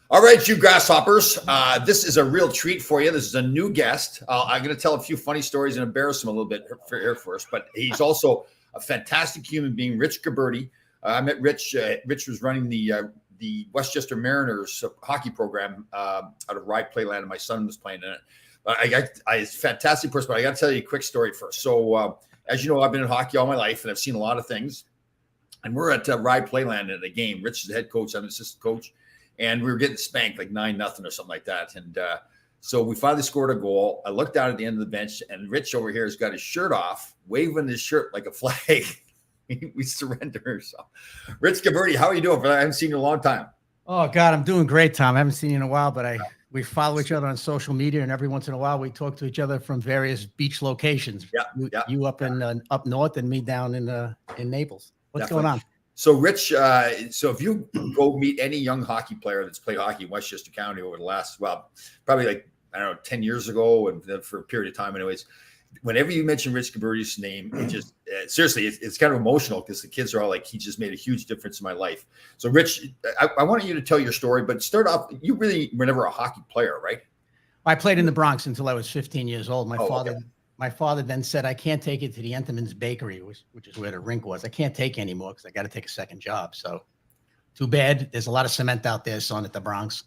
All right, you grasshoppers. This is a real treat for you. This is a new guest. I'm going to tell a few funny stories and embarrass him a little bit for Air Force, but he's also a fantastic human being, Rich Gabberty. I met Rich. Rich was running the Westchester Mariners hockey program out of Rye Playland, and my son was playing in it. It's a fantastic person, but I got to tell you a quick story first. So, as you know, I've been in hockey all my life, and I've seen a lot of things. And we're at Rye Playland at a game. Rich is the head coach. I'm the assistant coach. And we were getting spanked like 9-0 or something like that. And so we finally scored a goal. I looked down at the end of the bench, and Rich over here has got his shirt off, waving his shirt like a flag. We surrender. So, Rich Gabberty, how are you doing? I haven't seen you in a long time. Oh, God, I'm doing great, Tom. I haven't seen you in a while, but we follow each other on social media, and every once in a while we talk to each other from various beach locations. Yeah, you up up north and me down in Naples. What's going on? So, Rich, so if you go meet any young hockey player that's played hockey in Westchester County over the last, probably like, 10 years ago, and for a period of time anyways, whenever you mention Rich Gabberty's name, it just, seriously, it's kind of emotional because the kids are all like, he just made a huge difference in my life. So, Rich, I want you to tell your story, but start off, you really were never a hockey player, right? I played in the Bronx until I was 15 years old. Okay. My father then said, I can't take it to the Entenmann's Bakery, which is where the rink was. I can't take anymore because I got to take a second job. So too bad. There's a lot of cement out there, son, at the Bronx.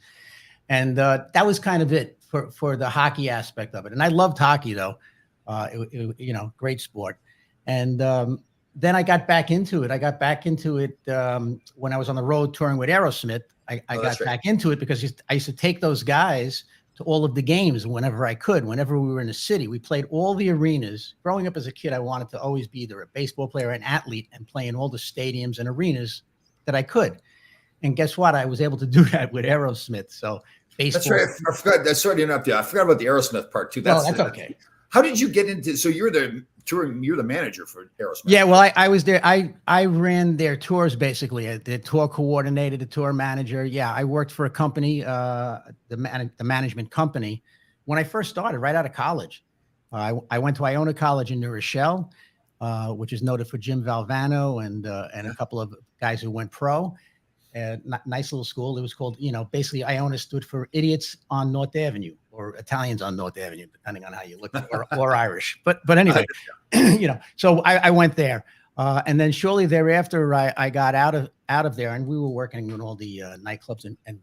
And that was kind of it for the hockey aspect of it. And I loved hockey, though. Great sport. And then I got back into it. When I was on the road touring with Aerosmith. I got back into it because I used to take those guys to all of the games whenever I could, whenever we were in the city. We played all the arenas. Growing up as a kid, I wanted to always be either a baseball player or an athlete and play in all the stadiums and arenas that I could. And guess what? I was able to do that with Aerosmith. So baseball. That's right. I forgot. That's sorry to interrupt you. I forgot about the Aerosmith part too. That's okay. How did you get into? So you're the manager for Aerosmith. Yeah, well, I was there. I ran their tours basically. The tour coordinator, the tour manager. Yeah, I worked for a company, the management company, when I first started right out of college. I went to Iona College in New Rochelle, which is noted for Jim Valvano and a couple of guys who went pro. Nice little school. It was called, basically Iona stood for Idiots on North Avenue or Italians on North Avenue, depending on how you look, or Irish. But anyway, so I went there. And then shortly thereafter, I got out of there, and we were working in all the nightclubs and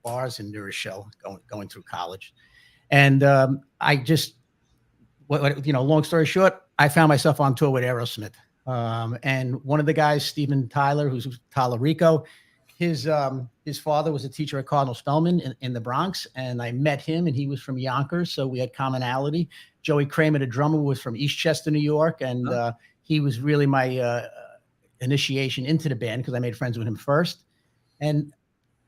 bars in New Rochelle going through college. And I just, long story short, I found myself on tour with Aerosmith. And one of the guys, Steven Tyler, who's Tallarico, his father was a teacher at Cardinal Spellman in the Bronx, and I met him, and he was from Yonkers, so we had commonality. Joey Kramer, the drummer, was from Eastchester, New York, and he was really my initiation into the band because I made friends with him first. And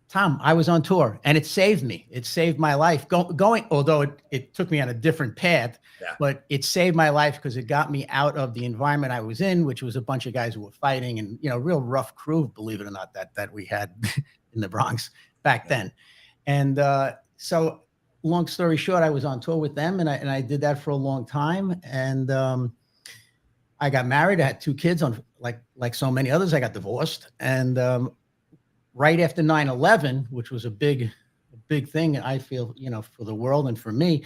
Tom, I was on tour, and it saved me. It saved my life. Although it took me on a different path, but it saved my life because it got me out of the environment I was in, which was a bunch of guys who were fighting and, real rough crew, believe it or not, that we had in the Bronx back then. And so long story short, I was on tour with them, and I did that for a long time. And I got married. I had 2 kids. Like so many others, I got divorced. And right after 9/11, which was a big thing, I feel, for the world and for me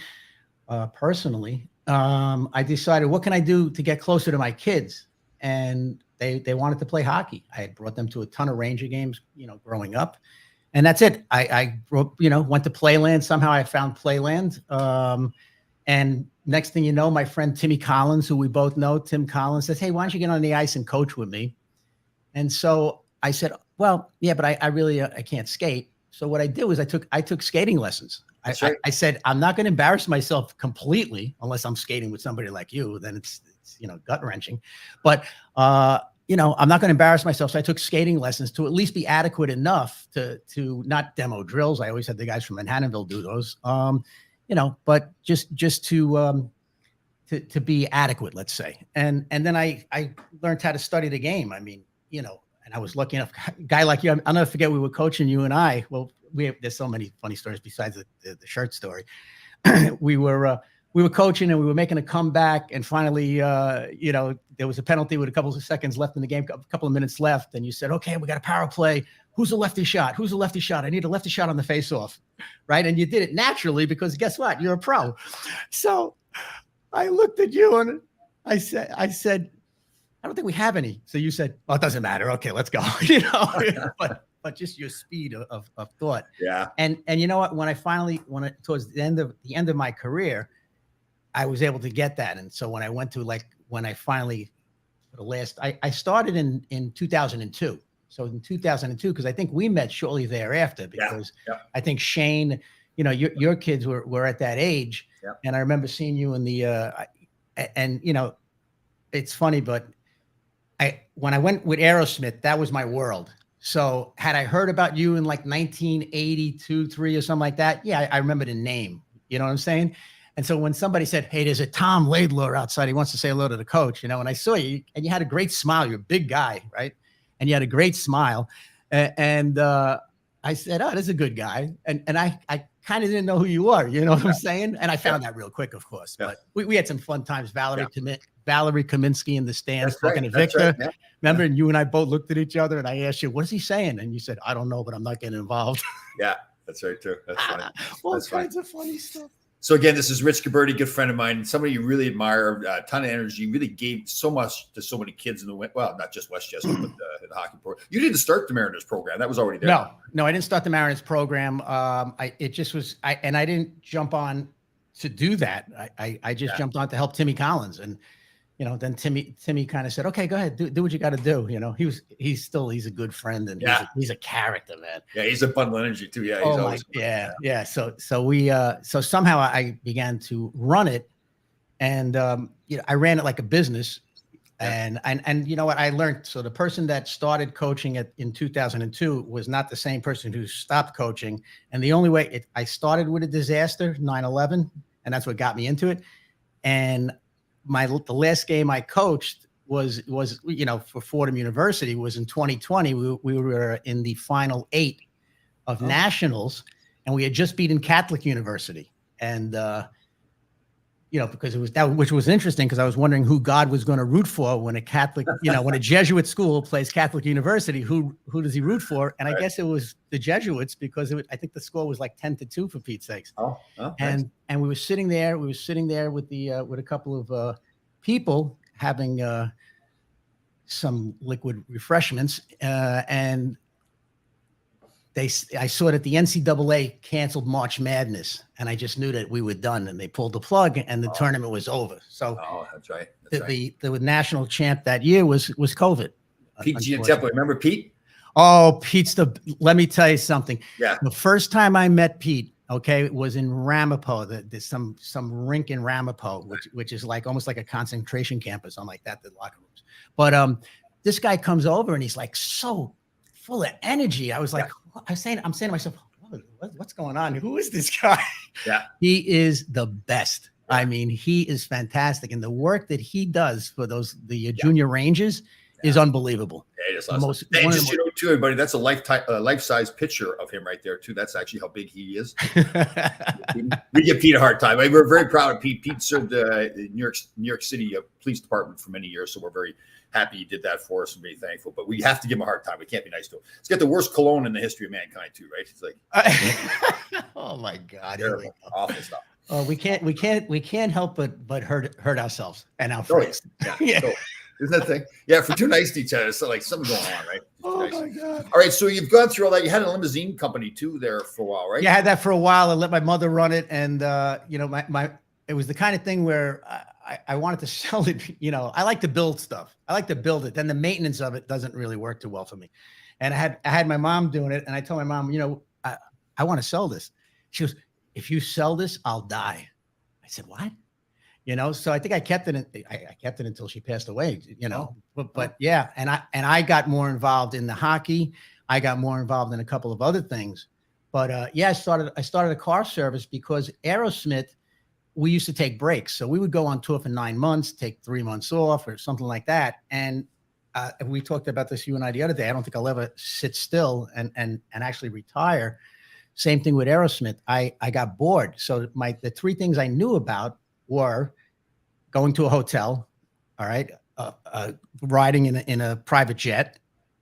personally, I decided, what can I do to get closer to my kids? And they wanted to play hockey. I had brought them to a ton of Ranger games, growing up. And that's it. I went to Playland. Somehow I found Playland. And next thing you know, my friend Timmy Collins, who we both know, Tim Collins, says, hey, why don't you get on the ice and coach with me? And so I said, well, yeah, but I really I can't skate. So what I did was I took skating lessons. I said, I'm not going to embarrass myself completely unless I'm skating with somebody like you. Then it's gut wrenching. But I'm not going to embarrass myself. So I took skating lessons to at least be adequate enough to not demo drills. I always had the guys from Manhattanville do those. But just to be adequate, let's say. And then I learned how to study the game. I mean, and I was lucky enough, a guy like you, I'll never forget, we were coaching, you and I. Well, there's so many funny stories besides the shirt story. We were we were coaching and we were making a comeback, and finally, there was a penalty with a couple of seconds left in the game, a couple of minutes left, and you said, "Okay, we got a power play. Who's the lefty shot? Who's the lefty shot? I need a lefty shot on the face-off," right? And you did it naturally because guess what? You're a pro. So I looked at you and I said, "I don't think we have any." So you said, "Oh, it doesn't matter. Okay, let's go." But just your speed of thought. Yeah. And you know what? Towards the end of my career, I was able to get that. And so when I started in 2002. So in 2002, because I think we met shortly thereafter, because I think Shane, your kids were at that age. Yeah. And I remember seeing you in the, it's funny, but when I went with Aerosmith, that was my world. So had I heard about you in like 1982, 3 or something like that, yeah, I remember the name. You know what I'm saying? And so when somebody said, "Hey, there's a Tom Laidlaw outside, he wants to say hello to the coach," and I saw you, and you had a great smile. You're a big guy, right? And you had a great smile. And I said, "Oh, this is a good guy." And I kind of didn't know who you are. You know what I'm saying? And I found that real quick, of course. Yeah. But we had some fun times. Valerie Kaminsky in the stands talking to Victor. Yeah. Remember, and you and I both looked at each other, and I asked you, "What is he saying?" And you said, "I don't know, but I'm not getting involved." Yeah, that's right, too. That's funny. All kinds of funny stuff. So again, this is Rich Gabberty, good friend of mine, somebody you really admire, a ton of energy, really gave so much to so many kids in the, well, not just Westchester, but the hockey program. You didn't start the Mariners program. That was already there. No, I didn't start the Mariners program. I didn't jump on to do that. I just jumped on to help Timmy Collins. And, then Timmy kind of said, "Okay, go ahead, do what you got to do." He's a good friend, and he's a character, man. Yeah, he's a bundle of energy too. Yeah, So somehow I began to run it, and I ran it like a business, and you know what I learned. So the person that started coaching in 2002 was not the same person who stopped coaching, and the only way I started with a disaster, 9/11, and that's what got me into it, and the last game I coached was for Fordham University was in 2020. We were in the final 8 of nationals, and we had just beaten Catholic University. And because it was that, which was interesting, because I was wondering who God was going to root for when a Catholic, when a Jesuit school plays Catholic University, who does he root for? And I guess it was the Jesuits, because I think the score was like 10-2 for Pete's sakes. And we were sitting there. We were sitting there with a couple of people having some liquid refreshments, and I saw that the NCAA canceled March Madness, and I just knew that we were done, and they pulled the plug, and the tournament was over. So that's right. The national champ that year was COVID. Pete Giantempo. Remember Pete? Oh, let me tell you something. Yeah. The first time I met Pete, it was in Ramapo. There's some rink in Ramapo, which is like almost like a concentration camp or something like that, the locker rooms. But this guy comes over, and he's like so full of energy. I was like, I'm saying to myself, what's going on? Who is this guy? Yeah. He is the best. Yeah. I mean, he is fantastic. And the work that he does for the junior ranges is unbelievable. Yeah, it is awesome. And just, too, everybody, that's a life-size picture of him right there, too. That's actually how big he is. We give Pete a hard time. We're very proud of Pete. Pete served the New York City Police Department for many years, so we're very happy he did that for us and very thankful. But we have to give him a hard time. We can't be nice to him. He's got the worst cologne in the history of mankind, too, right? He's like, oh my God, terrible, awful stuff. Oh, we can't help but hurt ourselves and our friends. Yeah. So, isn't that thing? Yeah, if we're too nice to each other, so like something's going on, right? Oh my God! All right, so you've gone through all that. You had a limousine company too there for a while, right? Yeah, I had that for a while. I let my mother run it, and it was the kind of thing where I wanted to sell it. I like to build stuff. I like to build it. Then the maintenance of it doesn't really work too well for me. And I had my mom doing it, and I told my mom, I want to sell this. She goes, "If you sell this, I'll die." I said, "What?" So I think I kept it. I kept it until she passed away. But yeah, and I got more involved in the hockey. I got more involved in a couple of other things. But I started a car service because Aerosmith, we used to take breaks. So we would go on tour for 9 months, take 3 months off or something like that. And we talked about this, you and I, the other day. I don't think I'll ever sit still and actually retire. Same thing with Aerosmith. I got bored. So the 3 things I knew about were going to a hotel, all right, riding in a private jet,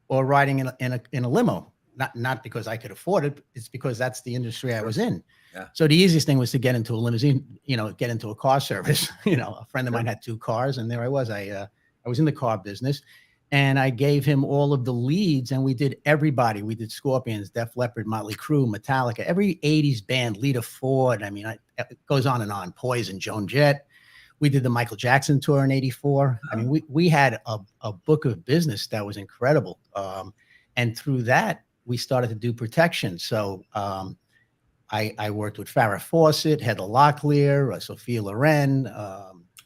or riding in a limo. Not because I could afford it. It's because that's the industry I was in. Yeah. So the easiest thing was to get into a limousine, get into a car service. A friend of mine had 2 cars, and there I was. I was in the car business, and I gave him all of the leads, and we did everybody. We did Scorpions, Def Leppard, Motley Crue, Metallica, every 80s band, Lita Ford. I mean, it goes on and on. Poison, Joan Jett. We did the Michael Jackson tour in '84. I mean, we had a book of business that was incredible. And through that, we started to do protection. So I worked with Farrah Fawcett, Heather Locklear, Sophia Loren.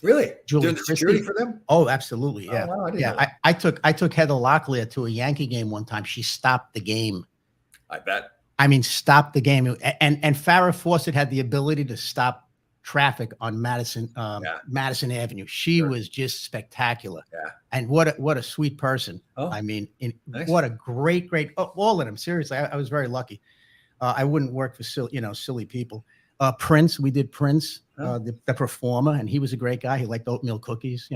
Really? Julie Doing the security for them? Oh, absolutely. Yeah. Oh, wow, I didn't know I took Heather Locklear to a Yankee game one time. She stopped the game. I bet. I mean, stopped the game. And Farrah Fawcett had the ability to stop traffic on Madison Avenue. She was just spectacular. Yeah. And what a sweet person. Oh, I mean, nice. what a great, all of them. Seriously, I was very lucky. I wouldn't work for silly people. Prince, we did Prince, the performer, and he was a great guy. He liked oatmeal cookies.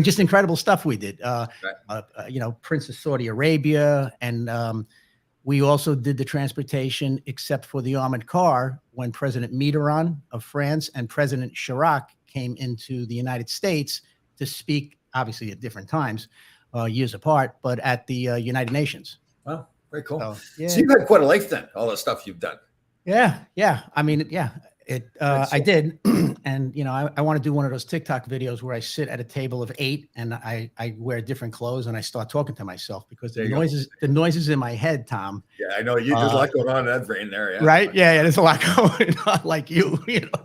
Just incredible stuff we did. Prince of Saudi Arabia, and we also did the transportation, except for the armored car, when President Mitterrand of France and President Chirac came into the United States to speak, obviously at different times, years apart, but at the United Nations. Wow, very cool. So, yeah. So you've had quite a life then, all the stuff you've done. Yeah. I mean, yeah. I did, and I want to do one of those TikTok videos where I sit at a table of 8 and I wear different clothes and I start talking to myself, because the noises in my head, Tom. Yeah, I know there's a lot going on in that brain there. Yeah. Right? Yeah, there's a lot going on, like you.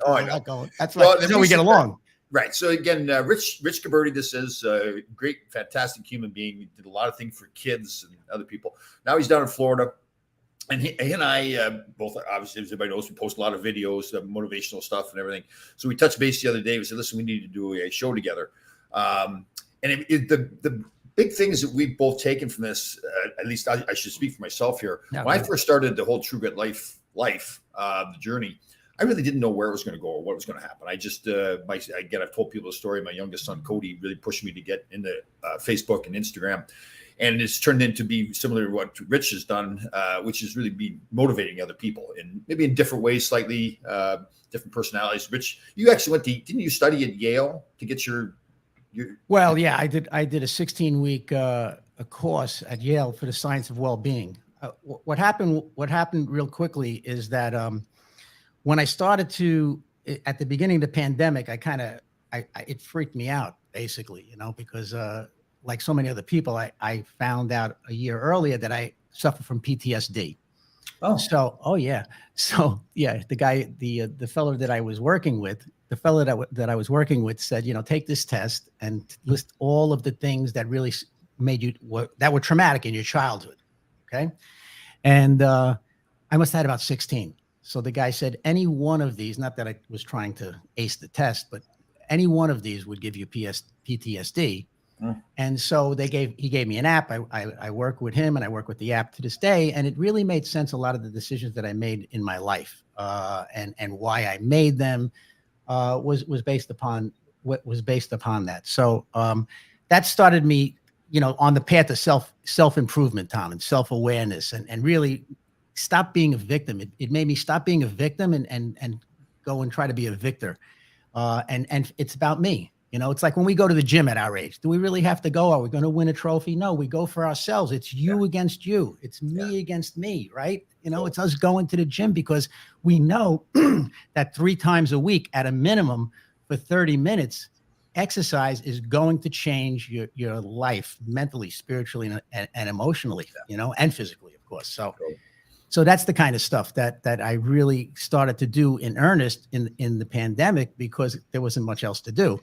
Oh, I know. That's how we get along. Right. So again, Rich Gabberty, this is a great, fantastic human being. He did a lot of things for kids and other people. Now he's down in Florida. And he and I both, obviously, as everybody knows, we post a lot of videos, motivational stuff and everything. So we touched base the other day. We said, listen, we need to do a show together. The big things that we've both taken from this, at least I should speak for myself here. Yeah, when I first started the whole True Grit life, the journey, I really didn't know where it was going to go or what was going to happen. I just, I've told people the story. My youngest son, Cody, really pushed me to get into Facebook and Instagram. And it's turned into be similar to what Rich has done, which is really be motivating other people, and maybe in different ways, slightly different personalities. Rich, you actually didn't you study at Yale to get your? Well, yeah, I did a 16-week a course at Yale for the science of well-being. What happened real quickly is that when I started at the beginning of the pandemic, it freaked me out, basically, because like so many other people, I found out a year earlier that I suffer from PTSD. Oh, yeah. So yeah, the fellow that I was working with, said, take this test and list all of the things that really made that were traumatic in your childhood. Okay. And I must have had about 16. So the guy said, any one of these, not that I was trying to ace the test, but any one of these would give you PTSD. And so he gave me an app. I work with him, and I work with the app to this day. And it really made sense. A lot of the decisions that I made in my life, and why I made them, was based upon that. So that started me, on the path of self-improvement, Tom, and self-awareness, and really stop being a victim. It made me stop being a victim and go and try to be a victor. And it's about me. It's like when we go to the gym at our age, do we really have to go? Are we going to win a trophy? No, we go for ourselves. It's you against you. It's me against me, right? It's us going to the gym because we know that 3 times a week at a minimum for 30 minutes, exercise is going to change your life mentally, spiritually, and emotionally, and physically, of course. So that's the kind of stuff that I really started to do in earnest in the pandemic, because there wasn't much else to do.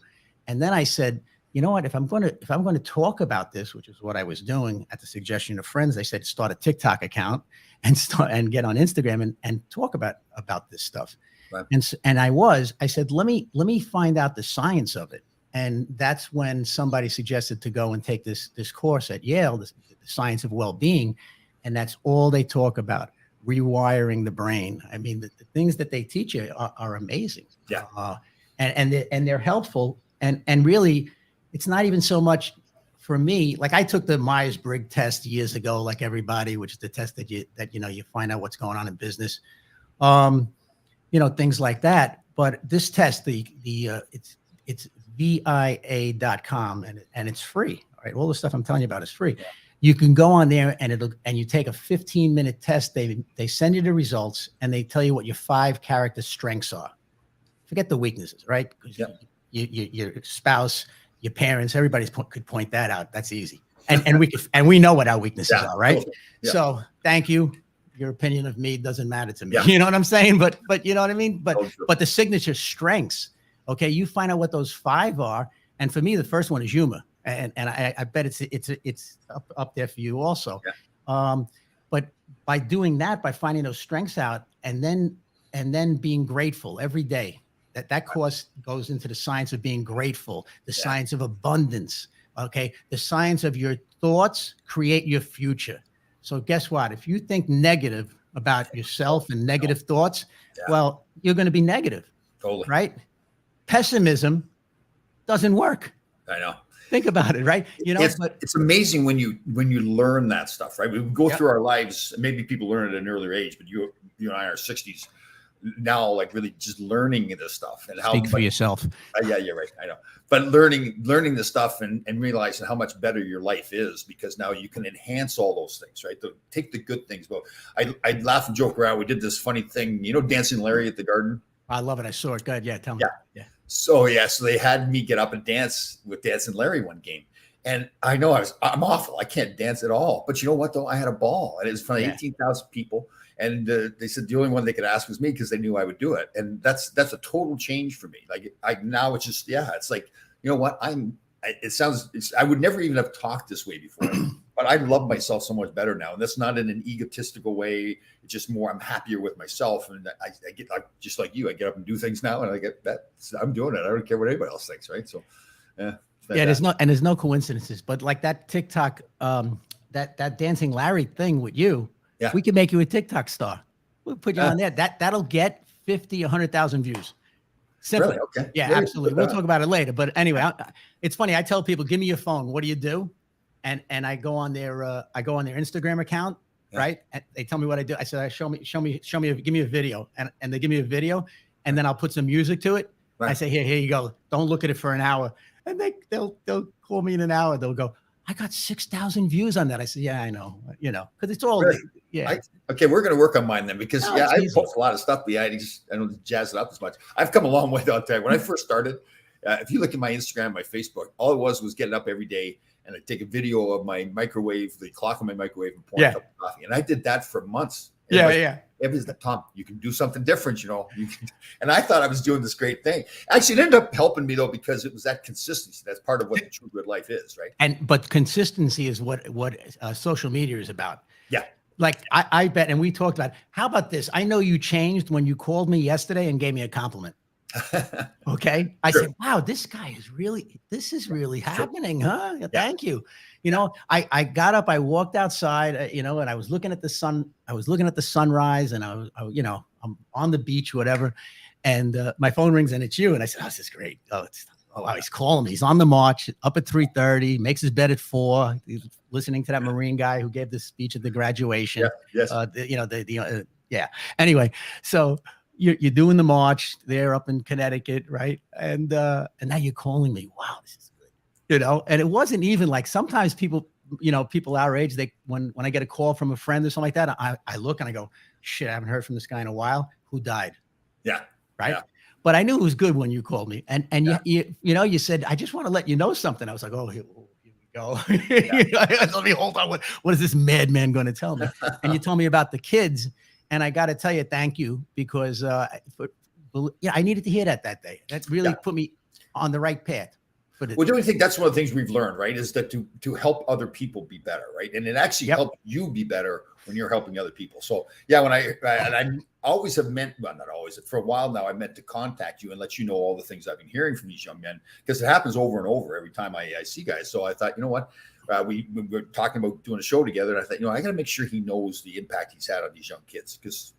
And then I said, you know what, if I'm going to talk about this, which is what I was doing at the suggestion of friends, they said, start a TikTok account and get on Instagram and talk about this stuff. Right. And I said, let me find out the science of it. And that's when somebody suggested to go and take this course at Yale, the science of well-being. And that's all they talk about: rewiring the brain. I mean, the things that they teach you are amazing. Yeah. And they're helpful. And really, it's not even so much for me. Like I took the Myers-Briggs test years ago, like everybody, which is the test that you find out what's going on in business, things like that. But this test, it's VIA.com and it's free. All right. All the stuff I'm telling you about is free. You can go on there and you take a 15-minute test. They send you the results and they tell you what your 5 character strengths are. Forget the weaknesses, right? Because your spouse, your parents, everybody could point that out. That's easy. And we know what our weaknesses are, right? Yeah. So thank you. Your opinion of me doesn't matter to me. Yeah. You know what I'm saying? But you know what I mean? But the signature strengths, okay, you find out what those 5 are. And for me, the first one is humor. And I bet it's up there for you also. Yeah. But by doing that, by finding those strengths out and then being grateful every day, that course goes into the science of being grateful, the science of abundance. Okay. The science of your thoughts create your future. So guess what? If you think negative about yourself and negative thoughts, well, you're going to be negative. Totally. Right? Pessimism doesn't work. I know. Think about it, right? It's amazing when you learn that stuff, right? We go through our lives. Maybe people learn it at an earlier age, but you and I are 60s now, like really just learning this stuff and how. Speak for yourself. Yeah, you're right. I know, but learning this stuff and realizing how much better your life is because now you can enhance all those things, right? Take the good things. But I laugh and joke around. We did this funny thing, Dancing Larry at the Garden. I love it. I saw it. Good. Yeah, tell me. Yeah. So they had me get up and dance with Dancing Larry one game. And I know I'm awful. I can't dance at all. But you know what, though? I had a ball. And it was in front of 18,000 people. And they said the only one they could ask was me because they knew I would do it. And that's a total change for me. Like now it's just, it's like, you know what? I would never even have talked this way before. But I love myself so much better now. And that's not in an egotistical way. It's just more, I'm happier with myself. And I get just like you, I get up and do things now and I get that I'm doing it. I don't care what anybody else thinks. Right. So, there's no coincidences, but like that TikTok, that Dancing Larry thing with you, we can make you a TikTok star. We'll put you on there. That'll get 50, 100,000 views. Simple. Really? Okay. Yeah, absolutely. We'll talk about it later. But anyway, it's funny. I tell people, give me your phone. What do you do? And I go on their Instagram account, right? And they tell me what I do. I said, show me, give me a video, and they give me a video, and then I'll put some music to it. Right. I say, here you go. Don't look at it for an hour, and they'll call me in an hour. They'll go, I got 6,000 views on that. I said, yeah, I know, because it's all really? Okay, we're going to work on mine then because I post a lot of stuff, but I don't jazz it up as much. I've come a long way. I'll tell you. When I first started, if you look at my Instagram, my Facebook, all it was getting up every day. And I take a video of my microwave, the clock on my microwave, and pour a cup of coffee. And I did that for months. Everybody's like, Tom, you can do something different, And I thought I was doing this great thing. Actually, it ended up helping me though because it was that consistency. That's part of what the true good life is, right? But consistency is what social media is about. Yeah. Like I bet, and we talked about. How about this? I know you changed when you called me yesterday and gave me a compliment. Okay. I said, wow, this is really happening, huh? Yeah. Thank you. I got up, I walked outside, and I was looking at the sun. I was looking at the sunrise and I'm on the beach, whatever. And my phone rings and it's you. And I said, oh, this is great. Oh, wow, he's calling me. He's on the march up at 3:30, makes his bed at 4. He's listening to that Marine guy who gave the speech at the graduation. Yeah. Yes. Yeah. Anyway, so you're doing the march there up in Connecticut, right? And now you're calling me. Wow, this is good. And it wasn't even like sometimes people our age, when I get a call from a friend or something like that, I look and I go, shit, I haven't heard from this guy in a while. Who died? Yeah. Right. Yeah. But I knew it was good when you called me. And you said, I just want to let you know something. I was like, oh, here we go. Let me hold on. What is this madman going to tell me? And you told me about the kids. And I got to tell you, thank you, because I needed to hear that day. That really put me on the right path But Well, don't you think that's one of the things we've learned, right? Is that to help other people be better, right? And it actually helps you be better when you're helping other people. So yeah, when I always have meant, well, not always, for a while now, I meant to contact you and let you know all the things I've been hearing from these young men, because it happens over and over every time I see guys. So I thought, you know what, we were talking about doing a show together, and I thought, I got to make sure he knows the impact he's had on these young kids, because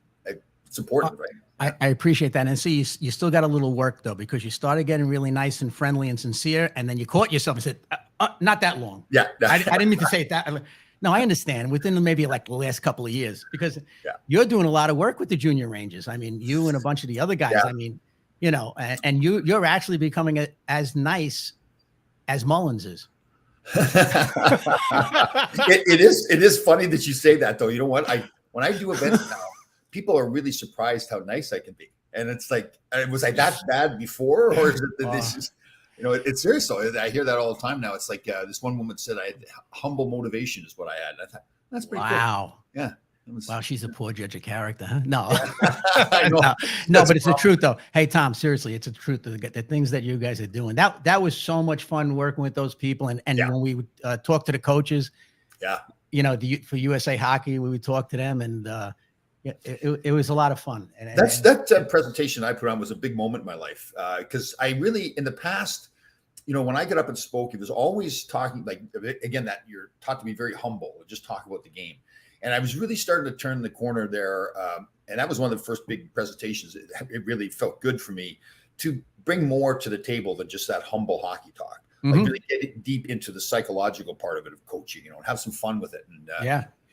it's important, right? I appreciate that. And see, you still got a little work though, because you started getting really nice and friendly and sincere, and then you caught yourself and said, not that long. Yeah. I didn't mean to say it that. No, I understand. Within maybe like the last couple of years, because you're doing a lot of work with the junior Rangers. I mean, you and a bunch of the other guys. I mean, and you're actually becoming as nice as Mullins is. It is funny that you say that, though. You know what? When I do events now, people are really surprised how nice I can be, and it's like, was I that bad before, or is it this just? It's serious. So I hear that all the time now. It's like this one woman said, I had humble motivation is what I had. And I thought, that's pretty cool. Yeah. Wow, she's a poor judge of character, huh? No, no, but it's the truth though. Hey, Tom, seriously, it's the truth. The things that you guys are doing, that was so much fun working with those people. And when we would talk to the coaches, for USA Hockey, we would talk to them, and it was a lot of fun. And that presentation I put on was a big moment in my life, because I really, in the past, when I got up and spoke, it was always talking, like, again, that you're taught to be very humble, just talk about the game. And I was really starting to turn the corner there. And that was one of the first big presentations. It really felt good for me to bring more to the table than just that humble hockey talk. Like really get deep into the psychological part of it, of coaching, and have some fun with it. And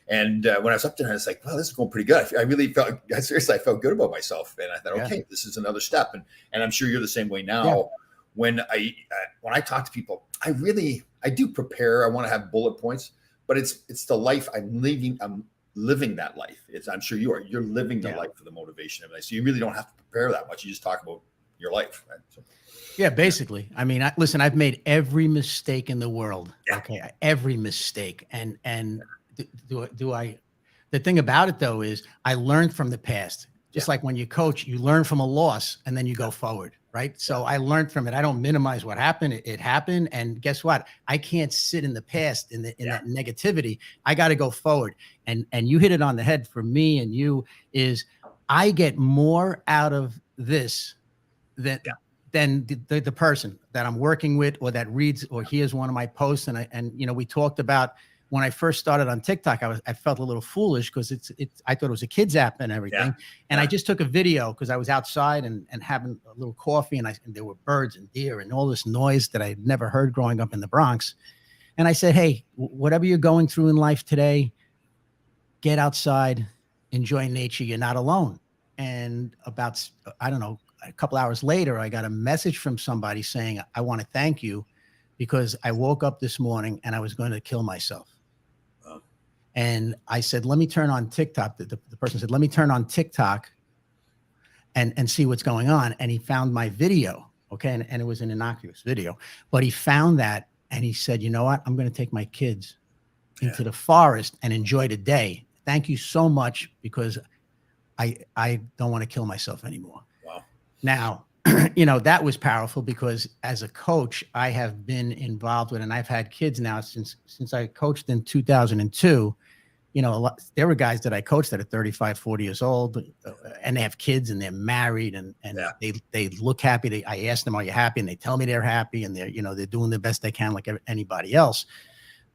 And when I was up there, I was like, "Well, this is going pretty good." I really felt, I felt good about myself, and I thought, "Okay, this is another step." And I'm sure you're the same way now. Yeah. When I talk to people, I do prepare. I want to have bullet points, but it's the life I'm living. I'm living that life. I'm sure you are. You're living the life for the motivation of it. So you really don't have to prepare that much. You just talk about your life, right? So. Yeah, basically. I mean, listen, I've made every mistake in the world. Yeah. Okay, every mistake, and. The thing about it though is I learned from the past. Just like when you coach, you learn from a loss and then you go forward, right? So I learned from it. I don't minimize what happened. It happened, and guess what? I can't sit in the past in that negativity. I got to go forward. And you hit it on the head for me and you is I get more out of this than the person that I'm working with or that reads or hears one of my posts. And we talked about. When I first started on TikTok, I felt a little foolish because I thought it was a kids app and everything. And I just took a video because I was outside and having a little coffee, and there were birds and deer and all this noise that I'd never heard growing up in the Bronx. And I said, hey, whatever you're going through in life today, get outside, enjoy nature. You're not alone. And about, I don't know, a couple hours later, I got a message from somebody saying, I want to thank you because I woke up this morning and I was going to kill myself. And I said, let me turn on TikTok. The person said, let me turn on TikTok and see what's going on. And he found my video. Okay. And it was an innocuous video, but he found that and he said, you know what? I'm going to take my kids into the forest and enjoy the day. Thank you so much, because I don't want to kill myself anymore. Wow. Now, that was powerful because as a coach, I have been involved with, and I've had kids now since I coached in 2002. There were guys that I coached that are 35, 40 years old, and they have kids and they're married and they look happy. I ask them, are you happy? And they tell me they're happy and they're doing the best they can like anybody else.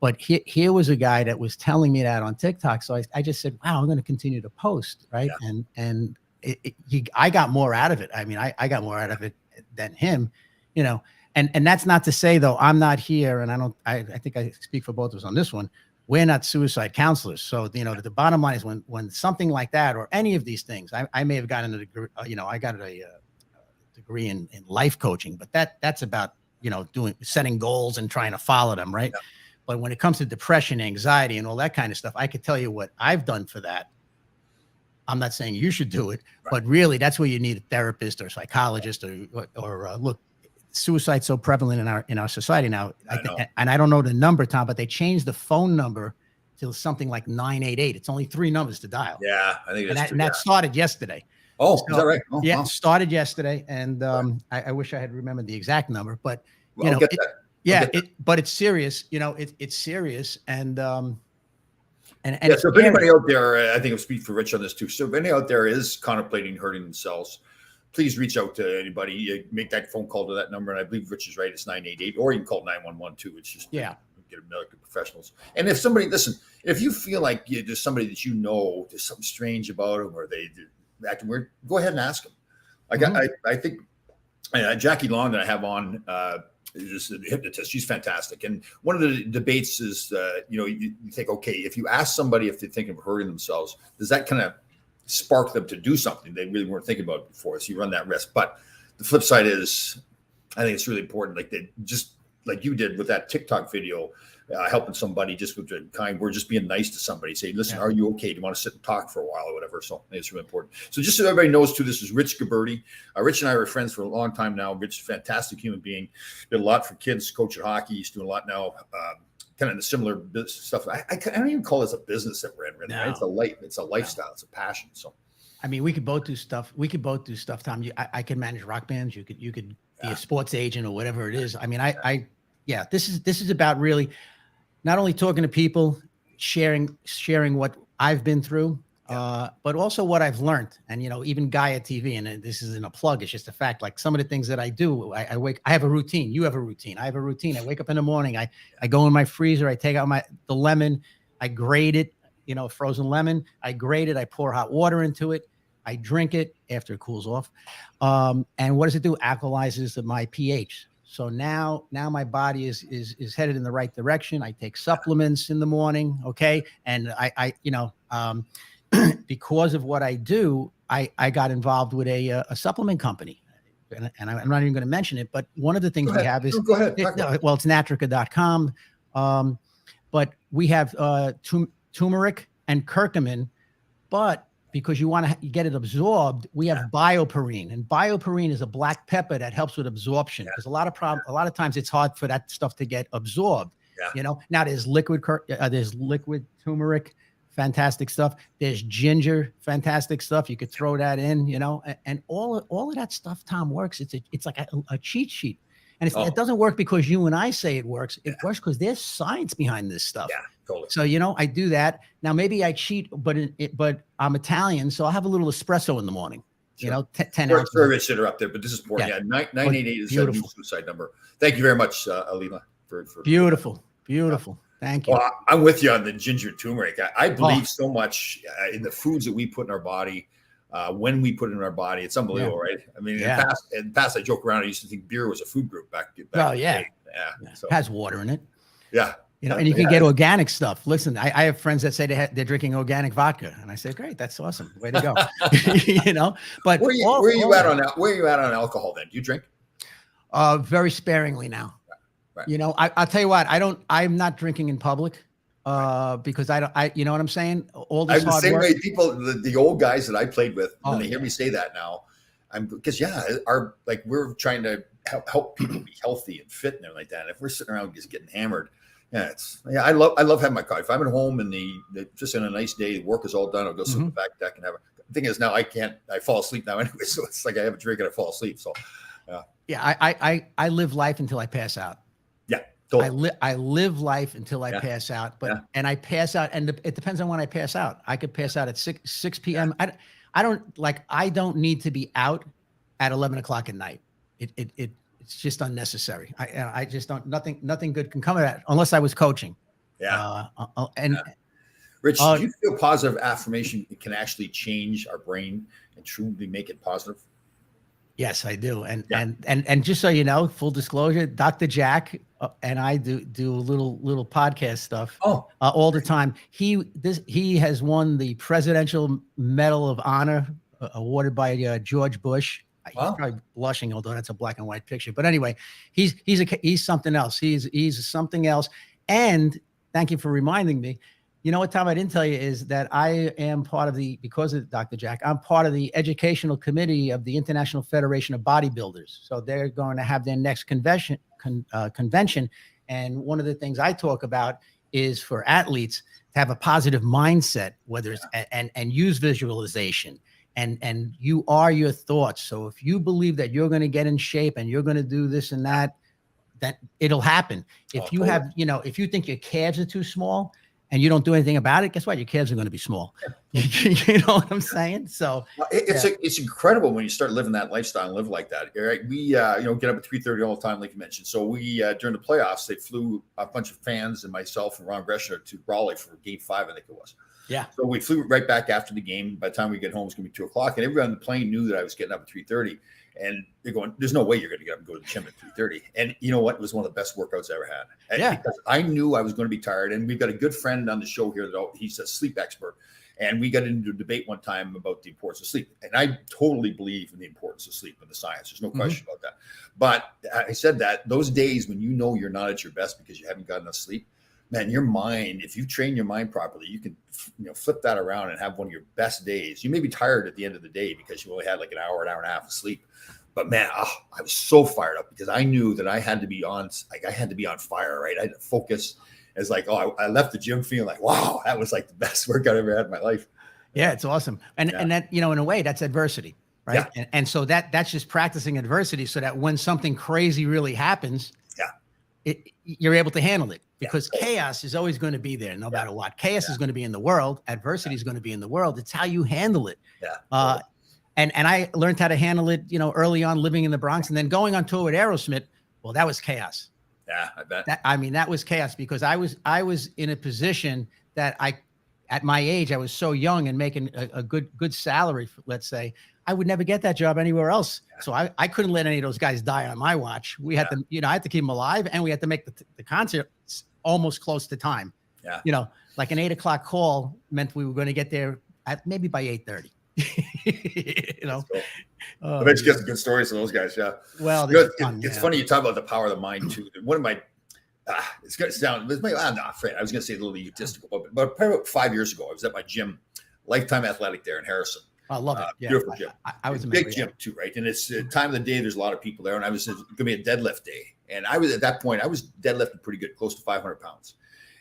But here was a guy that was telling me that on TikTok. So I just said, wow, I'm going to continue to post. Right. Yeah. And I got more out of it. I mean, I got more out of it than him, and that's not to say though, I'm not here. And I think I speak for both of us on this one. We're not suicide counselors. So, the bottom line is when something like that, or any of these things, I may have gotten a degree, I got a degree in life coaching, but that's about, setting goals and trying to follow them. Right. Yeah. But when it comes to depression, anxiety, and all that kind of stuff, I could tell you what I've done for that. I'm not saying you should do it, but really that's where you need a therapist or a psychologist or look, suicide's so prevalent in our society now. And I don't know the number, Tom, but they changed the phone number to something like 988. It's only 3 numbers to dial. Yeah, I think that's true. And that started yesterday. Oh, is that right? Oh, yeah, wow. Started yesterday. And I wish I had remembered the exact number, but I'll get that. Yeah, but it's serious. It's serious and Yeah. it's So if scary. anybody out there, I think I'll speak for Rich on this too. So if anybody out there is contemplating hurting themselves, please reach out to anybody. Make that phone call to that number, and I believe Rich is right. It's 988, or you can call 911 too. It's just Yeah. get medical professionals. And if somebody if you feel like there's somebody that there's something strange about them, or they acting weird, go ahead and ask them. I think Jackie Long that I have on. Is a hypnotist. She's fantastic. And one of the debates is, you think, okay, if you ask somebody if they're thinking of hurting themselves, does that kind of spark them to do something they really weren't thinking about before? So you run that risk. But the flip side is, I think it's really important. Like just like you did with that TikTok video, helping somebody just with the we're just being nice to somebody. Say, listen, are you okay? Do you want to sit and talk for a while or whatever? So I think it's really important. So just so everybody knows too, this is Rich Gabberty. Rich and I were friends for a long time now. Rich is a fantastic human being. Did a lot for kids, coaching hockey. He's doing a lot now, kind of the similar business stuff. I don't even call this a business that we're in. Really. No. Right? It's a lifestyle. It's a passion. So, I mean, we could both do stuff. Tom. I can manage rock bands. You could be a sports agent or whatever it is. I mean, this is about really not only talking to people, sharing what I've been through, but also what I've learned. And, even Gaia TV, and this isn't a plug, it's just a fact. Like some of the things that I do, I have a routine. You have a routine. I have a routine. I wake up in the morning. I go in my freezer. I take out the lemon. I grate it, frozen lemon. I grate it. I pour hot water into it. I drink it after it cools off. And what does it do? Alkalizes my pH. So now my body is headed in the right direction. I take supplements in the morning. Okay. And I because of what I do, I got involved with a supplement company, and I'm not even going to mention it, but one of the things we have is, go ahead. Well, it's natrica.com. But we have turmeric and curcumin, but because you want to get it absorbed, we have bioperine, and bioperine is a black pepper that helps with absorption. Because a lot of times it's hard for that stuff to get absorbed. Now there's liquid turmeric, fantastic stuff. There's ginger, fantastic stuff. You could throw that in, and all of that stuff, Tom, works. It's like a cheat sheet. And it doesn't work because you and I say it works. It works because there's science behind this stuff. Yeah, totally. So, I do that. Now, maybe I cheat, but I'm Italian, so I'll have a little espresso in the morning. Sure. 10 ounces. Sorry to interrupt there, but this is important. 988 is the new suicide number. Thank you very much, Alima. For Beautiful. Thank you. Well, I'm with you on the ginger turmeric. I believe so much in the foods that we put in our body. When we put it in our body, it's unbelievable, right? I mean, in the past, I joke around. I used to think beer was a food group back. Oh, yeah. So. It has water in it. Yeah. And you can get organic stuff. Listen, I have friends that say they're drinking organic vodka, and I say, great, that's awesome. Way to go. But where are you at on alcohol then? Do you drink? Very sparingly now. Right. I'll tell you what, I'm not drinking in public. Because you know what I'm saying? All this hard work. Way people, the old guys that I played with, when they hear me say that now, we're trying to help people be healthy and fit and everything like that. And if we're sitting around just getting hammered, I love having my coffee. If I'm at home and just in a nice day, the work is all done, I'll go sit on the back deck and have the thing is now I fall asleep now anyway. So it's like I have a drink and I fall asleep. So I live life until I pass out. Totally. I live life until I pass out, and I pass out, and it depends on when I pass out. I could pass out at 6 p.m. I don't need to be out at 11 o'clock at night. It's just unnecessary. I just don't. Nothing good can come of that unless I was coaching. Rich, do you feel positive affirmation can actually change our brain and truly make it positive? Yes, I do. And just so you know, full disclosure, Dr. Jack and I do little podcast stuff all the time. He has won the Presidential Medal of Honor awarded by George Bush. He's probably blushing, although that's a black and white picture. But anyway, he's something else. He's something else. And thank you for reminding me. You know what, Tom, I didn't tell you is that I am because of Dr. Jack, I'm part of the educational committee of the International Federation of Bodybuilders. So they're going to have their next convention. And one of the things I talk about is for athletes to have a positive mindset, whether it's and use visualization. And you are your thoughts. So if you believe that you're going to get in shape and you're going to do this and that, that it'll happen. If you have, if you think your calves are too small and you don't do anything about it, guess what? Your calves are going to be small. You know what I'm saying? So it's incredible when you start living that lifestyle and live like that. Right? We get up at 3:30 all the time, like you mentioned. So we during the playoffs, they flew a bunch of fans and myself and Ron Greshner to Raleigh for Game 5, I think it was. Yeah. So we flew right back after the game. By the time we get home, it's going to be 2:00, and everyone on the plane knew that I was getting up at 3:30. And they're going, "There's no way you're going to get up and go to the gym at 3:30." And you know what? It was one of the best workouts I ever had. Yeah. Because I knew I was going to be tired. And we've got a good friend on the show here that he's a sleep expert. And we got into a debate one time about the importance of sleep. And I totally believe in the importance of sleep and the science. There's no question about that. But I said that those days when you know you're not at your best because you haven't got enough sleep, man, your mind, if you train your mind properly, you can flip that around and have one of your best days. You may be tired at the end of the day because you only had like an hour and a half of sleep. But man, I was so fired up because I knew that I had to be on fire, right? I had to focus. It's like, I left the gym feeling like, wow, that was like the best workout I ever had in my life. Yeah, it's awesome. And that, in a way, that's adversity, right? Yeah. And so that's just practicing adversity so that when something crazy really happens, you're able to handle it, because chaos is always going to be there no matter what. Chaos is going to be in the world. Adversity is going to be in the world. It's how you handle it. Yeah. And I learned how to handle it, early on living in the Bronx and then going on tour with Aerosmith. Well, that was chaos. Yeah, I bet. That was chaos because I was in a position that at my age, I was so young and making a good salary, let's say. I would never get that job anywhere else. Yeah. So I couldn't let any of those guys die on my watch. We had to, I had to keep them alive, and we had to make the concert almost close to time. Yeah. Like an 8:00 call meant we were going to get there at maybe by 8:30. Cool. I bet you get some good stories from those guys. Yeah. Well, it's funny you talk about the power of the mind too. One of my, it's going to sound, I'm not afraid. I was going to say a little egotistical, but probably about 5 years ago, I was at my gym, Lifetime Athletic there in Harrison. I love it. Beautiful gym. I was a big gym too, right? And it's the time of the day. There's a lot of people there, and it was going to be a deadlift day. And I was at that point, I was deadlifting pretty good, close to 500 pounds,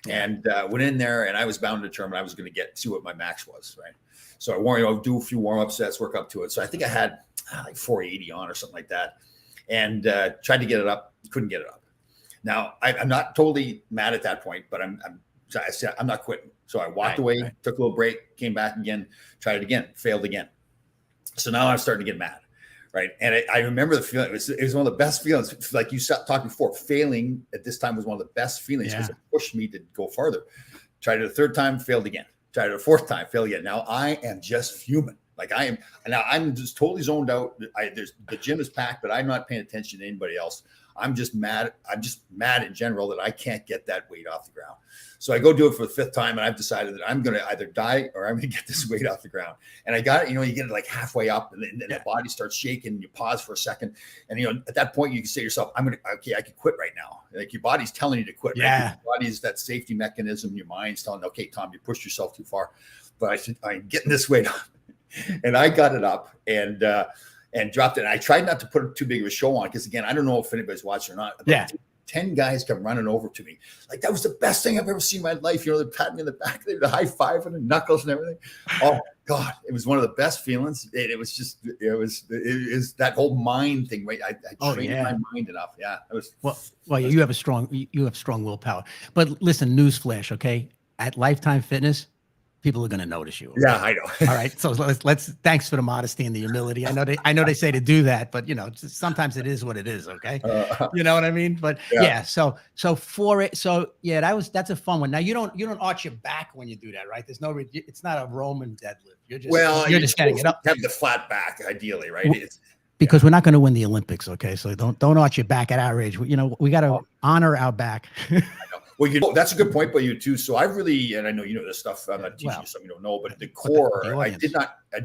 and went in there, and I was bound to determine I was going to see what my max was, right? So I do a few warm-up sets, work up to it. So I think I had like 480 on or something like that, and tried to get it up, couldn't get it up. Now I'm not totally mad at that point, but I said I'm not quitting. So I walked away, took a little break, came back again, tried it again, failed again. So now I'm starting to get mad, right? And I remember the feeling. It was one of the best feelings. Like you talked before, failing at this time was one of the best feelings because it pushed me to go farther. Tried it a third time, failed again. Tried it a fourth time, failed again. Now I am just fuming. Like I'm just totally zoned out. The gym is packed, but I'm not paying attention to anybody else. I'm just mad. I'm just mad in general that I can't get that weight off the ground. So I go do it for the fifth time, and I've decided that I'm going to either die or I'm going to get this weight off the ground. And I got it. You get it like halfway up, and then the body starts shaking. And you pause for a second, and at that point you can say to yourself, I can quit right now. Like your body's telling you to quit. Yeah. Right? Your body's that safety mechanism. Your mind's telling, okay, Tom, you pushed yourself too far. But I'm getting this weight up, and I got it up and dropped it. And I tried not to put too big of a show on because, again, I don't know if anybody's watching or not. About 10 guys come running over to me. Like, that was the best thing I've ever seen in my life. They pat me in the back, they high five and the knuckles and everything. Oh, my God. It was one of the best feelings. It was that whole mind thing, right? I trained my mind enough. Yeah. It was well, you have strong willpower. But listen, newsflash, okay? At Lifetime Fitness, people are going to notice you. Okay? Yeah, I know. All right. So let's thanks for the modesty and the humility. I know they say to do that, but sometimes it is what it is. Okay. You know what I mean? But that's a fun one. Now you don't arch your back when you do that, right? It's not a Roman deadlift. You're just getting it up. Have the flat back ideally, right? Because we're not going to win the Olympics. Okay. So don't arch your back at our age. We got to honor our back. Well, that's a good point by you too. So I really, and I know this stuff. I'm not teaching you something you don't know, but the core, I did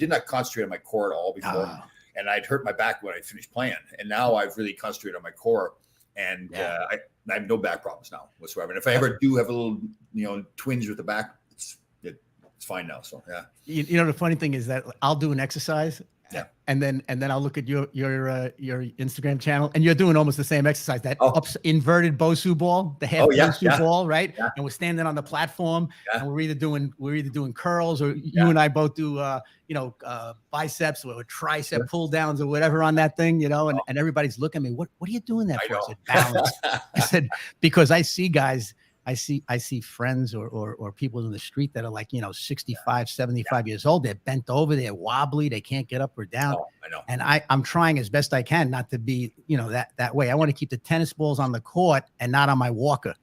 not concentrate on my core at all before, and I'd hurt my back when I finished playing, and now I've really concentrated on my core, and I have no back problems now whatsoever. And if I ever do have a little, twinge with the back, it's fine now. So yeah. The funny thing is that I'll do an exercise. and then I'll look at your Instagram channel, and you're doing almost the same exercise, that inverted Bosu ball, the half Bosu ball, right? Yeah. And we're standing on the platform, Yeah. and we're either doing curls, or you and I both do biceps or tricep pull downs or whatever on that thing, and everybody's looking at me. What are you doing that for? I said, balance. I said, because I see guys. I see friends or people in the street that are like, 65, 75 years old. They're bent over, they're wobbly, they can't get up or down. Oh, I know. And I'm trying as best I can not to be, that way. I want to keep the tennis balls on the court and not on my walker.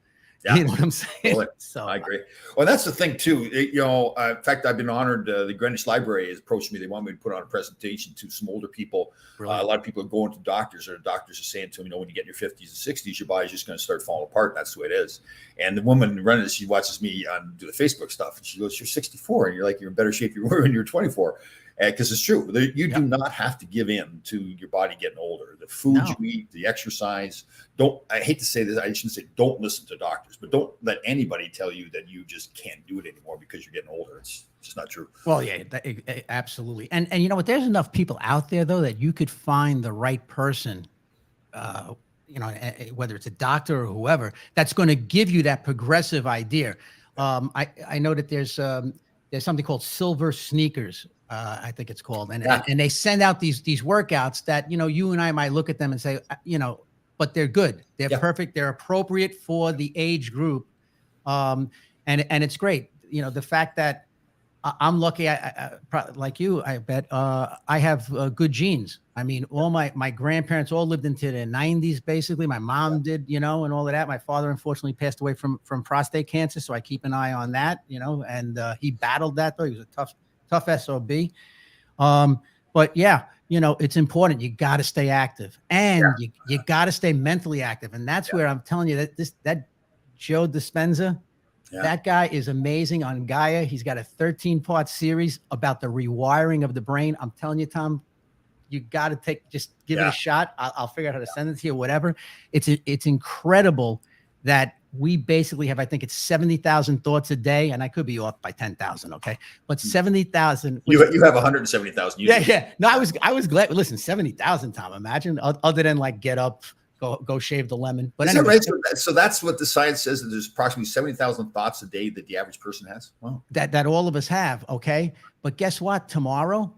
Yeah. You know what I'm saying? Totally. So I agree. Well, that's the thing too. In fact, I've been honored. The Greenwich Library has approached me. They want me to put on a presentation to some older people. A lot of people are going to doctors, or doctors are saying to them, when you get in your 50s and 60s, your body's just going to start falling apart. That's the way it is. And the woman running it, she watches me do the Facebook stuff, and she goes, "You're 64, and you're like, you're in better shape you were when you were 24." Because it's true. You do not have to give in to your body getting older. The food you eat, the exercise. I hate to say this, I shouldn't say don't listen to doctors, but don't let anybody tell you that you just can't do it anymore because you're getting older. It's just not true. Well, yeah, absolutely. And you know what? There's enough people out there, though, that you could find the right person, whether it's a doctor or whoever, that's going to give you that progressive idea. I know that there's something called Silver Sneakers. I think it's called, and they send out these workouts that you and I might look at them and say, but they're good, they're perfect, they're appropriate for the age group, and it's great. The fact that I'm lucky, I like you, I bet I have good genes. I mean, all my grandparents all lived into their 90s, basically. My mom did, and all of that. My father unfortunately passed away from prostate cancer, so I keep an eye on that, and he battled that, though. He was a tough SOB. But yeah, it's important. You got to stay active, and you got to stay mentally active. And that's where I'm telling you that Joe Dispenza, that guy is amazing on Gaia. He's got a 13-part series about the rewiring of the brain. I'm telling you, Tom, you got to give it a shot. I'll figure out how to send it to you, whatever. It's incredible that we basically have, I think it's 70,000 thoughts a day, and I could be off by 10,000. Okay. But 70,000. You have 170,000. Yeah. No, I was glad. Listen, 70,000, Tom, imagine, other than like get up, go shave the lemon. But anyway, right? So that's what the science says, that there's approximately 70,000 thoughts a day that the average person has. Wow. That all of us have. Okay. But guess what? Tomorrow,